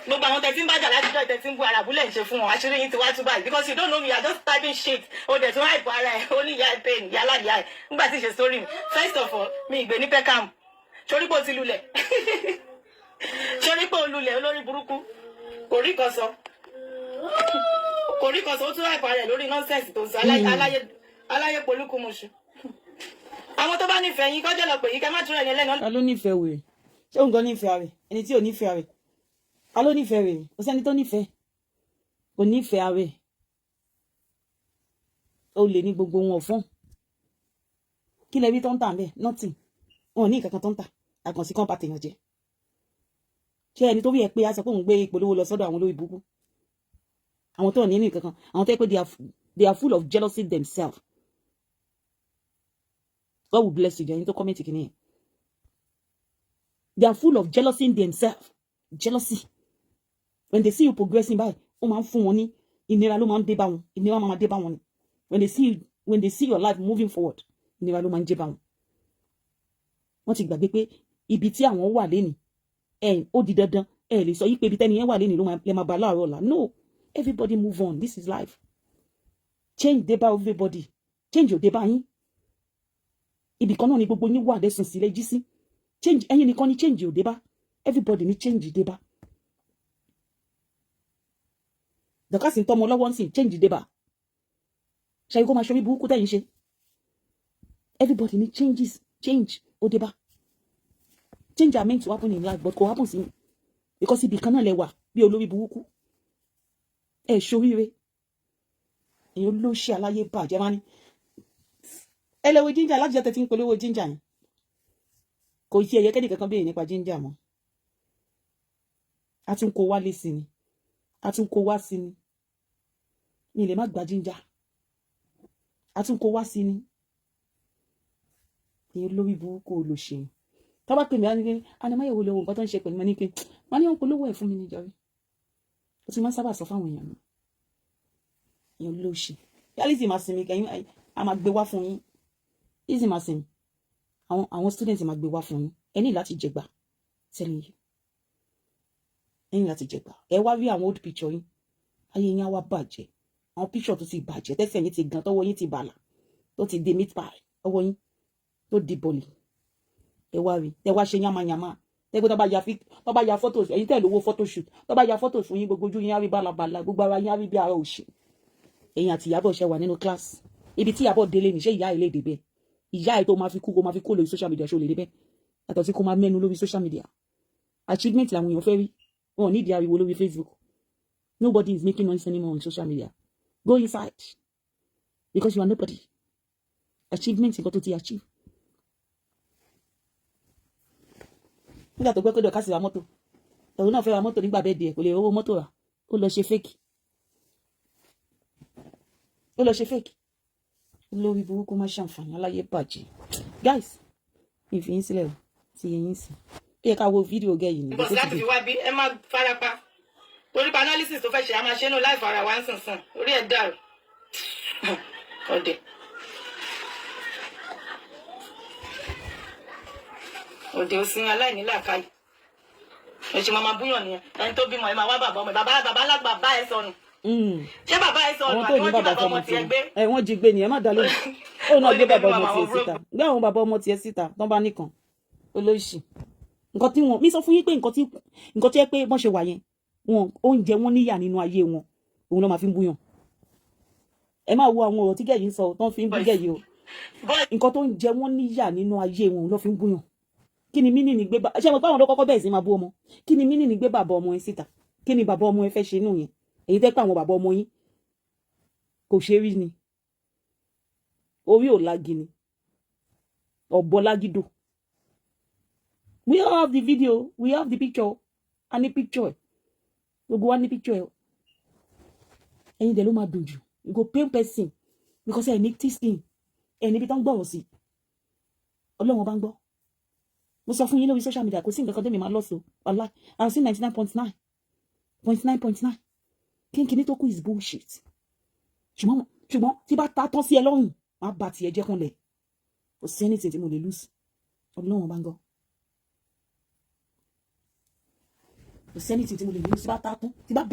gbogbo àwọn tẹ̀sí ń bájà láti jọ ìtẹ̀sí ń bu ara àbúlẹ̀ ń ṣe fún wọn. Àṣírí yín ti wá tú báyìí. Because you don't know me, you are just typing shit. O dẹ̀ tún hype ara ẹ̀. O ní ìyá ẹ̀ pain, ìyá aládìá ẹ̀. Nígbà tí ìṣe story mi. First of all, mi ìgbé ní Peckham. Ṣorí pé o ti lulẹ̀. Ṣorí pé o lulẹ̀ olórí burúkú. Kò rí kan sọ. kò rí kan sọ tún àìpa rẹ̀ lórí nọ́ńsẹ̀nsì tó ń sọ aláyé polúkú mọ̀ṣù. Àwọn tó bá nífẹ̀ẹ́ yín kọ́jọ́ lọ pè yín kẹ́ má tún ẹ̀yìn lẹ́nu. Ta ló nífẹ̀ẹ́ wèrè? Ṣé òun gan nífẹ̀ẹ́ rẹ̀? Ẹni tí ò nífẹ̀ẹ́ rẹ̀. Ta ló nífẹ̀ẹ́ rẹ̀? Kò sẹ́ni tó nífẹ̀ẹ́. Kò nífẹ̀ẹ́ rẹ̀. Ó lè ní gbogbo wọn fún. Kí lẹ rí tó ń tà ńbẹ̀? Nothing. Wọn ò ní nǹkan kan tó ń tà. Àkànṣe kan bá tèèyàn jẹ. Ṣé ẹni tó rí ẹ pé a sọ pé òun gbé ìpolówó lọ sọ́dọ̀ àwọn olórí burúkú? Àwọn tó ní nǹkan kan. Àwọn tó yẹ pé they are full of jealousy themselves. God will bless you. Ẹni tó comment kìíní yẹn. They are full of jealousy in themselves. Jealousy. When they see you progressing by, ó máa ń fún wọn ní ìnira ló máa ń dé bá wọn. Ìnira máa dé bá wọn ni. When they see your life moving forward, ìnira ló máa ń dé bá wọn. Wọ́n ti gbàgbé pé ibi tí àwọn wà lénìí, ó di dandan, lè sọ yí pé ibi tẹ́ni yẹn wà lénìí ló máa bá láàárọ̀ ọ̀la. No, everybody move on. This is life. Change dé bá everybody. Change ò dé bá yín. Ibì kan náà ni gbogbo yín wà dẹ́sùn sílẹ̀ jí sí. Change ẹ̀yin nìkan ni change ò dé bá. Everybody ni change dé bá. Dọ̀kásì ń tọ́mọ lọ́wọ́ ń sìn change dé bá. Ṣé kó máa ṣorí burúkú tẹ́yìn ṣe? Everybody ni change ó dé bá. Change are meant to happen in life but kò happen sí mi. Because ibì kan náà lẹ wà bí olórí burúkú. Ẹ ṣoríire. Èyí ló ṣe aláyé bàjẹ́ máa ní. Ẹ lè wo ginger láti jẹ́ tẹ́tí ń polówó ginger yẹn. Kò sí ẹ̀yẹ kẹ́ni kankan béèrè nípa ginger mọ́. A tún kó wá lé sí ni. A tún kó wá sí ni. Mi lè má gba ginger. A tún kó wá sí ni. Èyí lórí burúkú olóṣèlú. Tá bá pè mí Animáyẹ̀wò lọ́wọ́ nǹkan tó ń ṣe pẹ̀lú mọ́ ní pé wọ́n ní wọ́n polówó ẹ̀ fún mi níjọ́rí. Ó ti máa ń sábà sọ fáwọn èèyàn mi. Èyí olóṣèlú. Yálìsì máa sinmi kẹ́yìn a máa gbé wá fún yín. Easy máa sinmi. Àwọn students máa gbé wá fún yín. Ẹ ní láti jẹgbà. Telling you. Ẹ ní láti jẹgbà. Ẹ wá rí àwọn old picture yín. Ayé yín á wá bàjẹ́. Àwọn picture tó ti bàjẹ́. Tẹ́sẹ̀ yín ti gan. Tọ́wọ́ yín ti bàlà. Tó ti di meat pie. Ọwọ́ yín tó di bọ̀lì. Ẹ wá rí. Ẹ wá ṣe yamayama. Tẹ́gbẹ́ tó bá ya photos. Ẹ̀yin tẹ́ lówó photoshoot. Tó bá ya photos fún yín gbogbo ojú yín á rí bálabàla. Gbogbo ara yín á rí bí ara òṣì. Ẹ̀yin àti Ìyábọ̀ ṣe wà nínú class. Ibi tí Ìyábọ̀ délé ní ṣé ìyá ilé débẹ̀. Ìyá ẹ̀ tó máa fi kú kó máa fi kó lórí social media ṣó lè débẹ̀. Yàtọ̀ sí kó máa mẹ́nu lórí social media. Achievement làwọn èèyàn fẹ́ rí. Wọn ò ní ìdí ariwo lórí Facebook. Nobody is making noise anymore on social media. Go inside. Because you are nobody. Achievement nǹkan tó ti achieve. Nígbà tó gbẹ́ pé Dọ̀kásì ra mọ́tò. Òun náà fẹ́ ra mọ́tò nígbà bẹ́ẹ̀ di ẹ̀ kò lè rówó mọ́tò rà. Ó lọ ṣe fake. Lórí burúkú má ṣàǹfààní aláyé bàjẹ́. Guys, ìfìyín sílẹ̀ o ti yẹn sí. Ó yẹ ká wo fídíò gẹ́ yìí. Bọ̀sí láti fi wá bí ẹ má farapa. Torí pa analysis tó fẹ́ ṣe a máa ṣe nù láì fara wá ń sàn. Orí ẹ̀ dàrú. Ọ̀dẹ̀. Òde òsín aláìní làákàyè. Ẹ ṣe máa búyàn nìyẹn. Ẹni tó bímọ ẹ máa wá bàbá ọmọ ẹ. Bàbá alágbàbá ẹ sọnù. Ṣé bàbá ẹ sọnù àbí wọ́n jí bàbá ọmọ tiẹ̀ gbé? Wọ́n jí gbé ni ẹ má dá lóhùn. Ó náà gbé bàbá ọmọ tiẹ̀ síta. Gbé àwọn bàbá ọmọ tiẹ̀ síta tán bá nìkan. Olóṣì. Nǹkan tí wọ́n mi sọ fún yín pé nǹkan tí ẹ pé bọ́n ṣe wà yẹn. Oúnjẹ wọn níyà nínú ayé wọn. Òun ló máa fi ń búyàn. Ẹ máa wo àwọn ọ̀rọ̀ tí gẹ̀yìn sọ tán fi ń bú gẹ̀yìn o. Nǹkan tó ń jẹ wọn níyà nínú ayé wọn ló fi ń búyàn. Kí ni mínì ní gbé bá ṣé mo pé àwọn ló kọ́kọ́ bẹ̀rẹ̀ sí máa bú ọmọ. Kí ni mínì ní gbé bàbá ọmọ ẹ síta? Kí ni bàbá ọmọ ẹ fẹ́ ṣe nù yẹn? Èyí tẹ́ pé àwọn bàbá ọmọ yín kò ṣe rí ni. Orí ò lági ni. Ọ̀bọ lágídò. We all have the video. We have the picture. A ní picture. Gbogbo wa ní picture ẹ̀. Ẹ̀yin dẹ̀ ló máa dùn jù. You go pain person because ẹ̀ ní skin. Ẹ̀ níbi tán gbọ́rọ̀ sí. Ọlọ́run bá ń gbọ́. Mo sọ fún yín lórí social media kò sí nǹkan kan tẹ́mi máa lọ́sọ̀. Ọlá I see 99.9. Kínkínní tó kù is bullshit. Ṣùgbọ́n tí bá ta tán sí ẹ lọ́rùn, máa bá tiẹ̀ jẹ́ kúnlẹ̀. Kò sí anything tí mo lè lose. Ọlọ́run bá ń gbọ́. Kò sí anything tí mo lè lose. Tí bá ta tán, tí bá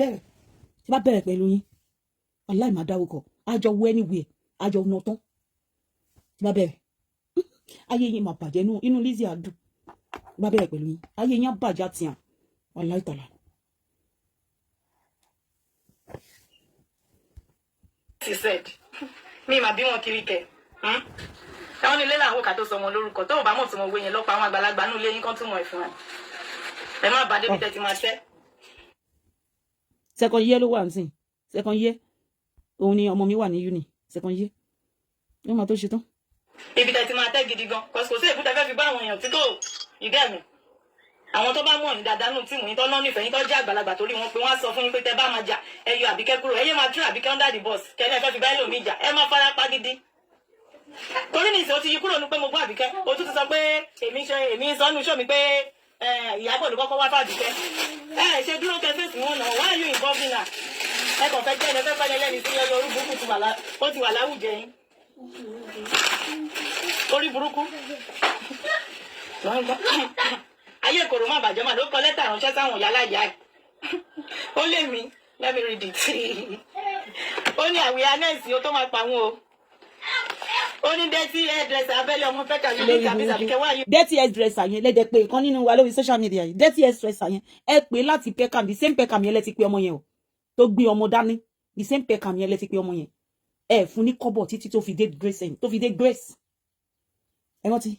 bẹ̀rẹ̀ pẹ̀lú yín. Ọláì máa dárúkọ. Àjọ wo anywhere. Àjọ ọ̀nà tán. Tí bá bẹ̀rẹ̀. Ayé yín máa bàjẹ́ inú Lizzy àdùn. Tí bá bẹ̀rẹ̀ pẹ̀lú yín. Ayé yín á bàjẹ́ àtìyàn. Ọláì tàlà. he said. Mi ma bí wọn kiri kẹ̀. Táwọn ní ilé làwọn kà tó sọ wọn lórúkọ. Tó bá mọ̀ tí mo wé yẹn lọ́pọ̀ àwọn àgbàlagbà nínú ilé yín kan tún mọ̀ ìfún ẹ. Ẹ má bàa débi tẹ́ ti máa ṣẹ́. Second year ló wà nsìn. Second year. Òun ni ọmọ mi wà ní uni. Second year. Ló máa tó ṣe tán. Ibi tẹ́ ti máa tẹ́ gidi gan. Kò sí èkúté fẹ́ fi bá àwọn èèyàn tí tó ìgẹ́ mi. Àwọn tó bá mọ̀ ní dáadáa nù tí mò ń tọ́ náà nífẹ̀ẹ́ yín tó jẹ́ àgbàlagbà torí wọn pé wọ́n á sọ fún yín pé tẹ́ bá máa jà ẹ yọ Àbíkẹ́ kúrò ẹ yé máa tún Àbíkẹ́ under the bus kẹ́lẹ́ fẹ́ fi báyìí lòmí jà ẹ máa fara pa gidi. Torí ní ìsìn ó ti yí kúrò ní pé mo gbọ́ Àbíkẹ́ o tún ti sọ pé èmi sọ nù sọ mi pé Ìyábọ̀ ló kọ́kọ́ wá fàbíkẹ́. Ẹ ṣe dúró kẹ fèsì wọn náà why are you involving her? Ẹ kàn fẹ́ jẹ́ ẹ fẹ́ fẹ́ lẹ́ni sí ọyọ orí burúkú ó ti wà láwùjẹ yín. Orí burúkú. Ayé kòrò má bàjẹ́ mà ló kọ lẹ́tà ránṣẹ́ sáwọn ìyá láyà ẹ̀. Ó lé mi let me read it. Ó ní awareness ó tó máa pa wọn o. Ó ní dirty hairdresser abẹ́lé ọmọ fẹ́ kà lórí tàbí Àbíkẹ́ wá yìí. Dirty hairdresser yẹn lẹ́dẹ̀ pé ìkan nínú wa lórí social media yìí dirty hairdresser yẹn ẹ pé láti peckham the same peckham yẹn lẹ ti pé ọmọ yẹn o tó gbé ọmọ dání the same peckham yẹn lẹ ti pé ọmọ yẹn ẹ fún ní kọ́bọ̀ títí tó fi dé grace ẹ̀yìn tó fi dé grace ẹ rántí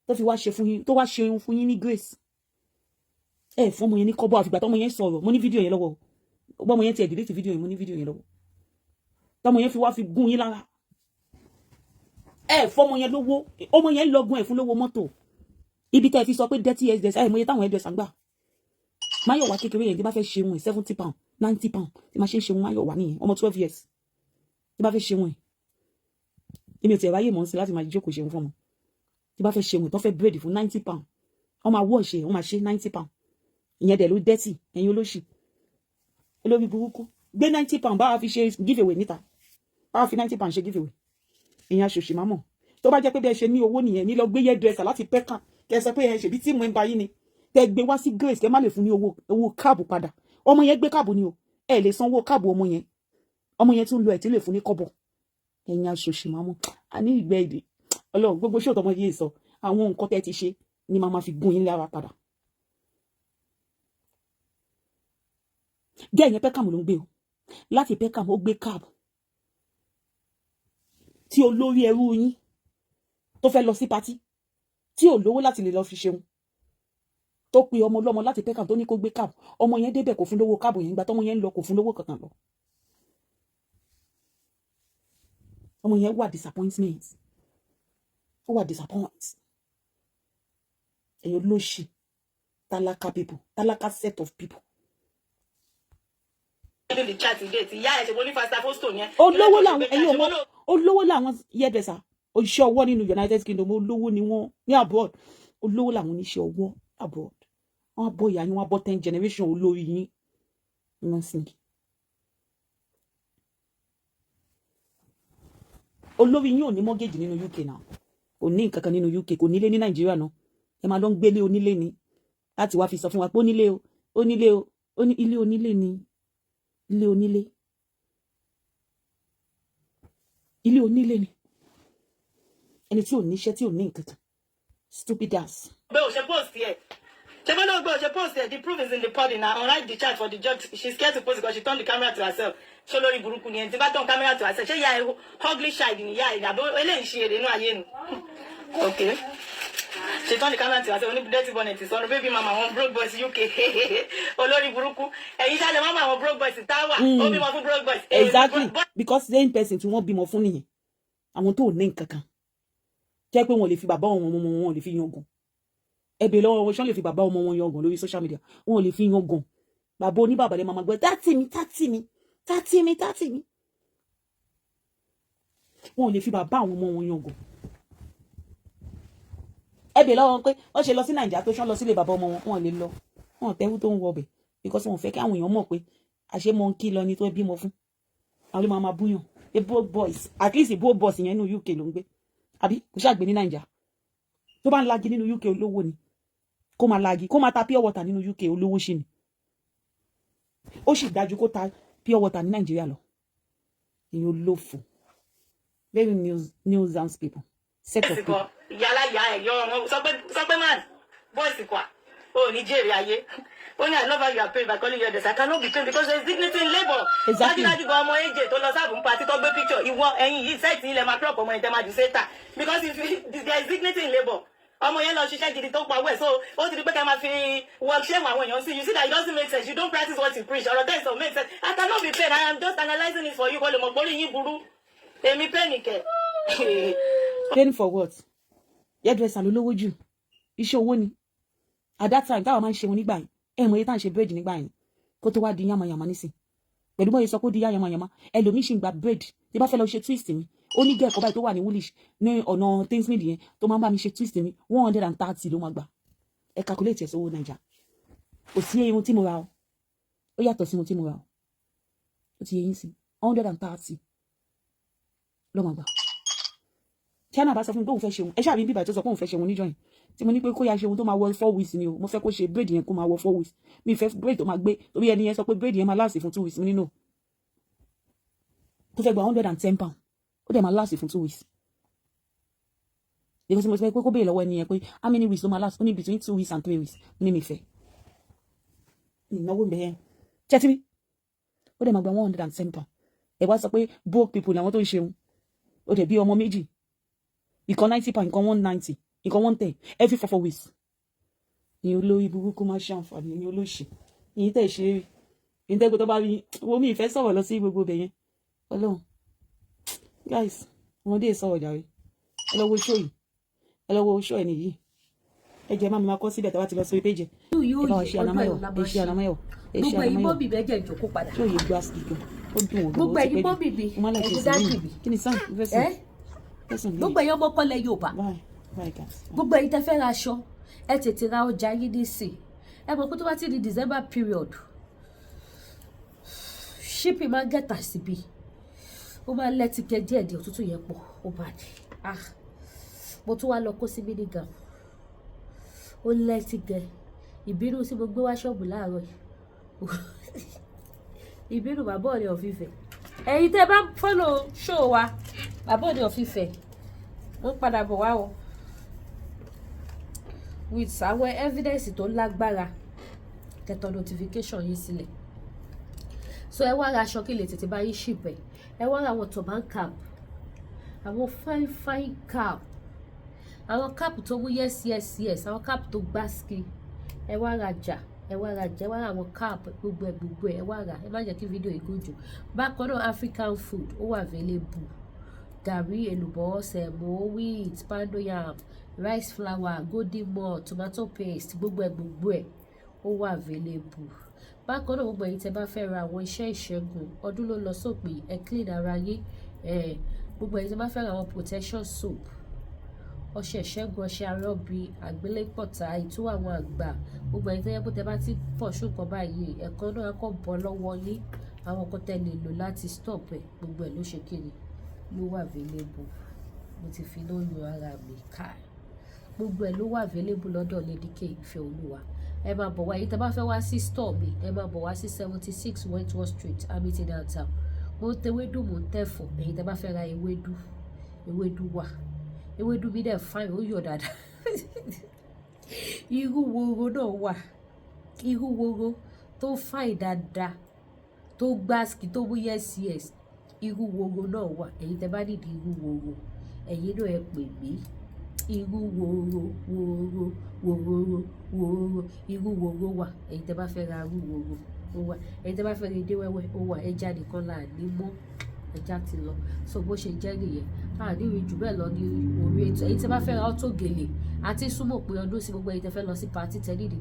tó fi wá ṣe fún yín tó wá ṣe fún yín ní grace ẹ fún ọmọ yẹn ní kọ́bọ̀ àfìgbà tọmọ yẹn sọ̀rọ̀ mo ní fídíò yẹn lọ́wọ́ ọmọ yẹn ti delete fídíò yẹn mo ní fídíò yẹn lọ́wọ́ tọmọ yẹn fi wá fi gún yín lára ẹ fọmọ yẹn lówó ọmọ yẹn lọgùn ẹ fún lówó mọ́tò ibi tẹ́ fi sọ pé dirty hairdresser ẹ mọ iye táwọn hairdresser gbà Máyọ̀wá kékeré yẹn tí bá fẹ́ ṣe wọn £70 £90 tí máa ṣe ń ṣe wọn Máyọ̀wá nìyẹn ọmọ 12 years tí bá fẹ́ ṣe wọn èmi ò tiẹ̀ ráyè mọ́ sí láti máa jókòó ṣe wọn fún ọmọ tí bá fẹ́ ṣe wọn tó fẹ́ bírèdì fún £90 wọ́n máa wọ́ ṣe wọ́n máa ṣe £90 ìyẹn dẹ̀ ló dirty ẹ̀yin olóṣì olórí burúkú gbé £90 bá wa fi ṣe giveaway níta bá wa fi £90 ṣe giveaway ìyẹn aṣòṣì máa mọ̀ tó bá jẹ́ pé bẹ́ẹ̀ ṣe ní owó nìyẹn ní lọ gbé hairdresser láti pẹ́kàn kẹ́ ẹ sọ pé ẹ ṣèbí tí mo ń ba yín ni tẹ́ gbé wá sí grace kẹ́ má lè fún ní owó káàbù padà ọmọ yẹn gbé káàbù ni o ẹ lè san owó káàbù ọmọ yẹn tún lọ ẹ̀ tí lè fún ní kọ́bọ̀ ẹ̀yin aṣòṣì máa mọ̀ àní ìgbẹ́ èdè Ọlọ́run gbogbo ṣé òtọ́mọ yìí sọ àwọn nǹkan tẹ́ ti ṣe ni màá máa fi gún yín lára padà gẹ́ ẹ̀yẹn pẹ́kàmù ló ń gbé o láti pẹ́kàmù ó gbé káàbù tí olórí ẹrú yín tó fẹ́ lọ sí patí tí ò lówó láti lè lọ fi ṣeun tó pe ọmọ ọlọ́mọ láti pẹ́kàmù tó ní kó gbé káàbù ọmọ yẹn débẹ̀ kò fún lówó káàbù yẹn gbà tọ́mọ yẹn ń lọ kò fún lówó kankan lọ ọmọ yẹn wà disappointment ó wà disappoint èyí olóṣì tálákà people tálákà set of people. Olówó làwọn ẹ̀yin ọmọ olówó làwọn hairdresser oníṣẹ́ ọwọ́ nínú United Kingdom olówó ni wọ́n ní abroad olówó làwọn oníṣẹ́ ọwọ́ abroad wọ́n á bọ́ ìyá yín wọ́n á bọ́ 10 generation olórí yín nọ́ọ̀sìn olórí yín ò ní mortgage nínú UK náà kò ní nǹkan kan nínú UK kò nílé ní Nàìjíríà náà ẹ máa lọ ń gbélé onílé ni láti wá fi sọ fún wa pé onílé o onílé o ilé onílé ni ilé onílé ilé onílé ni ẹni tí ò níṣẹ́ tí ò ní nǹkan kan stupid ass. Bẹ́ẹ̀ ò ṣe post yẹ ṣe bá náà gbọ́ ò ṣe post yẹ the proof is in the pudding na unwrite the charge for the job she's scared to post because she turned the camera to herself ṣé lórí burúkú ni ẹni tí bá turn camera to herself ṣé ya ugly child ni ya ẹ̀ àbí eléyìí ṣe èrè inú ayé nu okay she turned the camera to herself oní dirty bonnet sọ̀rọ̀ baby mama àwọn broke boys UK olórí burúkú ẹ̀yin ṣáà mama àwọn broke boys táwà ó bímọ fún broke boys. Exactly because same person tí wọ́n bímọ fún nìyẹn àwọn tó ní nǹkan kan jẹ́ pé wọ́n lè fi bàbá wọn lè fi yangàn ẹbẹ̀ lọ́wọ́ wọn ṣán lè fi bàbá ọmọ wọn yangàn lórí social media wọn lè fi yangàn bàbá oníbàbà lè máa gbọ́ tátì mi wọn lè fi bàbá àwọn ọmọ wọn yangàn ẹbẹ̀ lọ́wọ́ wọn pé wọ́n ṣe lọ sí Nàìjíríà tó ṣán lọ sílé bàbá ọmọ wọn lè lọ wọn tẹ́wú tó ń wọ ọbẹ̀ because wọn fẹ́ kí àwọn èèyàn mọ̀ pé àṣẹ mọ kí lọ ní tó bímọ fún àwọn ló máa búyàn ebo boys at least ebo boys yẹn nínú UK ló ń gbé àbí kò ṣàgbé ní Nàìjíríà tó bá ń lagi nínú UK olówó ni kó máa lagi kó máa ta pure water nínú UK olówó ṣì ni ó sì dájú kó ta pure water ní Nàìjíríà lọ èyí olófò very nuisance people set of people. Yálà ya ẹ̀ yọ ọmọ sọ pé man boys kwa ó ní jèrè ayé Only I love how you are paid by calling you this. I cannot be paid because there is dignity in labor. Exactly. Dájú gan ọmọ AJ tó lọ sáàbù party tó gbé picture. Ìwọ ẹ̀yin yìí sẹ́ẹ̀tì ilẹ̀ máa crop ọmọ ìtẹ́ máa jù sétà. Because there is dignity in labor. Ọmọ yẹn lọ ṣiṣẹ́ gidi tó pa wẹ̀. So ó ti di pé ká máa fi work shame àwọn èèyàn sí. You see that it doesn't make sense. You don't practice what you preach. Ọ̀rọ̀ tẹ́ ìsọ̀ make sense. I cannot be paid. I am just analyzing it for you. Kọ́ lè mọ̀ pé yín burú. Èmi pay nìkẹ́. Paying for what? Hairdresser ló lówó jù. Iṣẹ́ owó ni. At that time, táwa máa ń ṣe wọn nígbà yẹn. Mo yẹ tá à ń ṣe bírèdì nígbà yẹn. Kó tó wá di yamayama nísìn. Pẹ̀lú bóyá sọ pé ó di yamayama. Ẹlòmíì ṣì ń gba bírèdì. Tí bá fẹ́ lọ ṣe twist mi. Ó ní gẹ̀ẹ́kọ́ báyìí tó wà ní Woolwich ní ọ̀nà Thamesmead yẹn tó máa ń bá mi ṣe twist mi 130 ló máa gbà. Ẹ calculate ẹ̀ sówó Naija. Kò sí irun tí mo ra o. Ó yàtọ̀ sí irun tí mo ra o. Ó ti yẹ yín sí 130 ló máa gbà. China bá sọ fún mi pé òun fẹ́ ṣe òun. Ẹ ṣáà rí bíbà tó sọ pé òun fẹ́ ṣe òun níjọ́ yẹn. Tí mo ní pé kó yá ṣe òun tó máa wọ 4 weeks ni o. Mo fẹ́ kó ṣe braid yẹn kó máa wọ 4 weeks. Mi fẹ́ braid tó máa gbé torí ẹni yẹn sọ pé braid yẹn máa last fún 2 weeks. Mo ní no. Tó fẹ́ gba 110 pounds. Ó dẹ̀ máa last fún 2 weeks. Because mo sọ pé kó béèrè lọ́wọ́ ẹni yẹn pé how many weeks ló máa last? Ó ní between 2 weeks and 3 weeks. Mo ní mi fẹ́. Ìnáwó mi yẹn. Chetiri. Ó dẹ̀ máa gba 110 pounds. Ẹ wá sọ pé broke people làwọn tó ń ṣe òun. Ó dẹ̀ bí ọmọ méjì. Ìkan 90 pounds, ìkan 190, ìkan 110 every 4 weeks. Ní olórí burúkú máa ṣe àǹfààní ní olóṣì. Ìyí tẹ̀ ṣe rí. Ìyí tẹ́ gbọ́dọ̀ bá rí wo mi ìfẹ́ sọ̀rọ̀ lọ sí gbogbo ibẹ̀ yẹn. Ọlọ́run. Guys, ọmọdé sọ̀rọ̀ jàre. Ẹ lọ wo show yìí. Ẹ lọ wo show ẹni yìí. Ẹ jẹ́ máa kọ síbẹ̀ tá bá ti lọ sórí page. Ẹ bá wa ṣe ànámọ́yọ̀. Ẹ ṣe ànámọ́yọ̀. Gbogbo ẹ̀yin bọ́bì bẹ́ẹ̀ jẹ́ ìjókòó padà. Show yìí gbá sí gan. Ó dùn òdò. Gbogbo ẹ̀yin bọ́bì bí ẹ̀yin dájú bí. Kí ni sáà? Gbogbo ẹ̀yin ọmọ kọ́lẹ̀ Yorùbá. Gbogbo ẹ̀yin tẹ́ fẹ́ ra aṣọ. Ẹ tètè ra ọjà yín nísìn. Ẹ mọ̀ pé tó bá ti di December period. Shipping máa ń gẹ̀tà síbi. Ó máa ń lẹ́tìkẹ́ díẹ̀díẹ̀ òtútù yẹn pọ̀. Ó bá dé. Mo tún wá lọ kó sí minigun. Ó lẹ́tìkẹ́. Ìbínú tí mo gbé wá ṣọ́ọ̀bù láàárọ̀ yìí. Ìbínú bàbá Ọọ̀ni of Ifẹ̀. Ẹ̀yin tẹ́ bá follow show wa bàbá Ọọ̀ni of Ifẹ̀ wọ́n padà bọ̀ wá o with àwọn evidence tó lágbára kẹtọ notification yìí sílẹ̀ so ẹ wá ra aṣọ kí lè tètè bá yín ship ẹ wá ra àwọn turban cap àwọn fine cap àwọn cap tó wú yes àwọn cap tó gbáski ẹ wá ra jà ẹ wá ra àwọn cap gbogbo ẹ wá ra ẹ má jẹ́ kí fídíò yìí gùn jù bákan náà African food ó wà available gàrí èlùbọ́ sẹ̀mó wheat pando yam rice flour golden malt tomato paste gbogbo ẹ ó wà available bákan náà gbogbo ẹ̀yin tẹ́ bá fẹ́ ra àwọn iṣẹ́ ìṣègùn ọdún ló lọ sópin ẹ clean ara yín gbogbo ẹ̀yin tẹ́ bá fẹ́ ra àwọn protection soap ọṣẹ ìṣẹ́gun ọṣẹ arọ́bì àgbélépọ̀tà ìtú àwọn àgbà gbogbo ẹ̀yin tẹ́ yẹ bó tẹ́ bá ti pọ̀ ṣùkọ́ báyìí ẹ̀kọ́ náà kọ́ bọ́ lọ́wọ́ yín àwọn kan tẹ́ lè lò láti stop ẹ̀ gbogbo ẹ̀ ló ṣe kiri ló wà available mo ti fi náà yan ara mi ká gbogbo ẹ̀ ló wà available lọ́dọ̀ Lady K Ìfẹ́ Olúwa ẹ máa bọ̀ wá yìí tẹ́ bá fẹ́ wá sí store mi ẹ máa bọ̀ wá sí 76 Wentworth Street Amity downtown mo ń tewédú mo ń tẹ̀fọ̀ èyí tẹ́ bá fẹ́ ra ewédú wà ewédú bí dẹ̀ fine ó yọ̀ dáadáa irú woro náà wà irú woro tó fine dáadáa tó gbáàsì tó wú yes irú woro náà wà èyí tẹ́ bá nídìí irú woro ẹ̀yin náà ẹ pè mí irú woro irú woro wà èyí tẹ́ bá fẹ́ ra irú woro ó wà èyí tẹ́ bá fẹ́ rí dé wẹ́wẹ́ ó wà ẹja nìkan là ní mọ́ ẹja ti lọ so bó ṣe jẹ́ nìyẹn àdéhùn jù bẹ́ẹ̀ lọ ní orí ètò èyí tẹ́ bá fẹ́ ra ọ́tò gèlè àti súnmọ́ pé ọdún sí gbogbo èyí tẹ́ fẹ́ lọ sí pàtí tẹ́lẹ̀ ní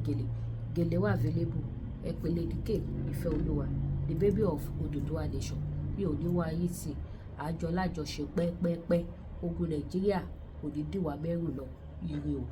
gèlè wà available ẹ pè Lady K Ìfẹ́ Olúwa the baby of Oduduwa nation bí òní wá ayé tí àjọ lájọṣe pẹ́pẹ́pẹ́ ogun Nàìjíríà kò ní dìwà mẹ́rù lọ ire o.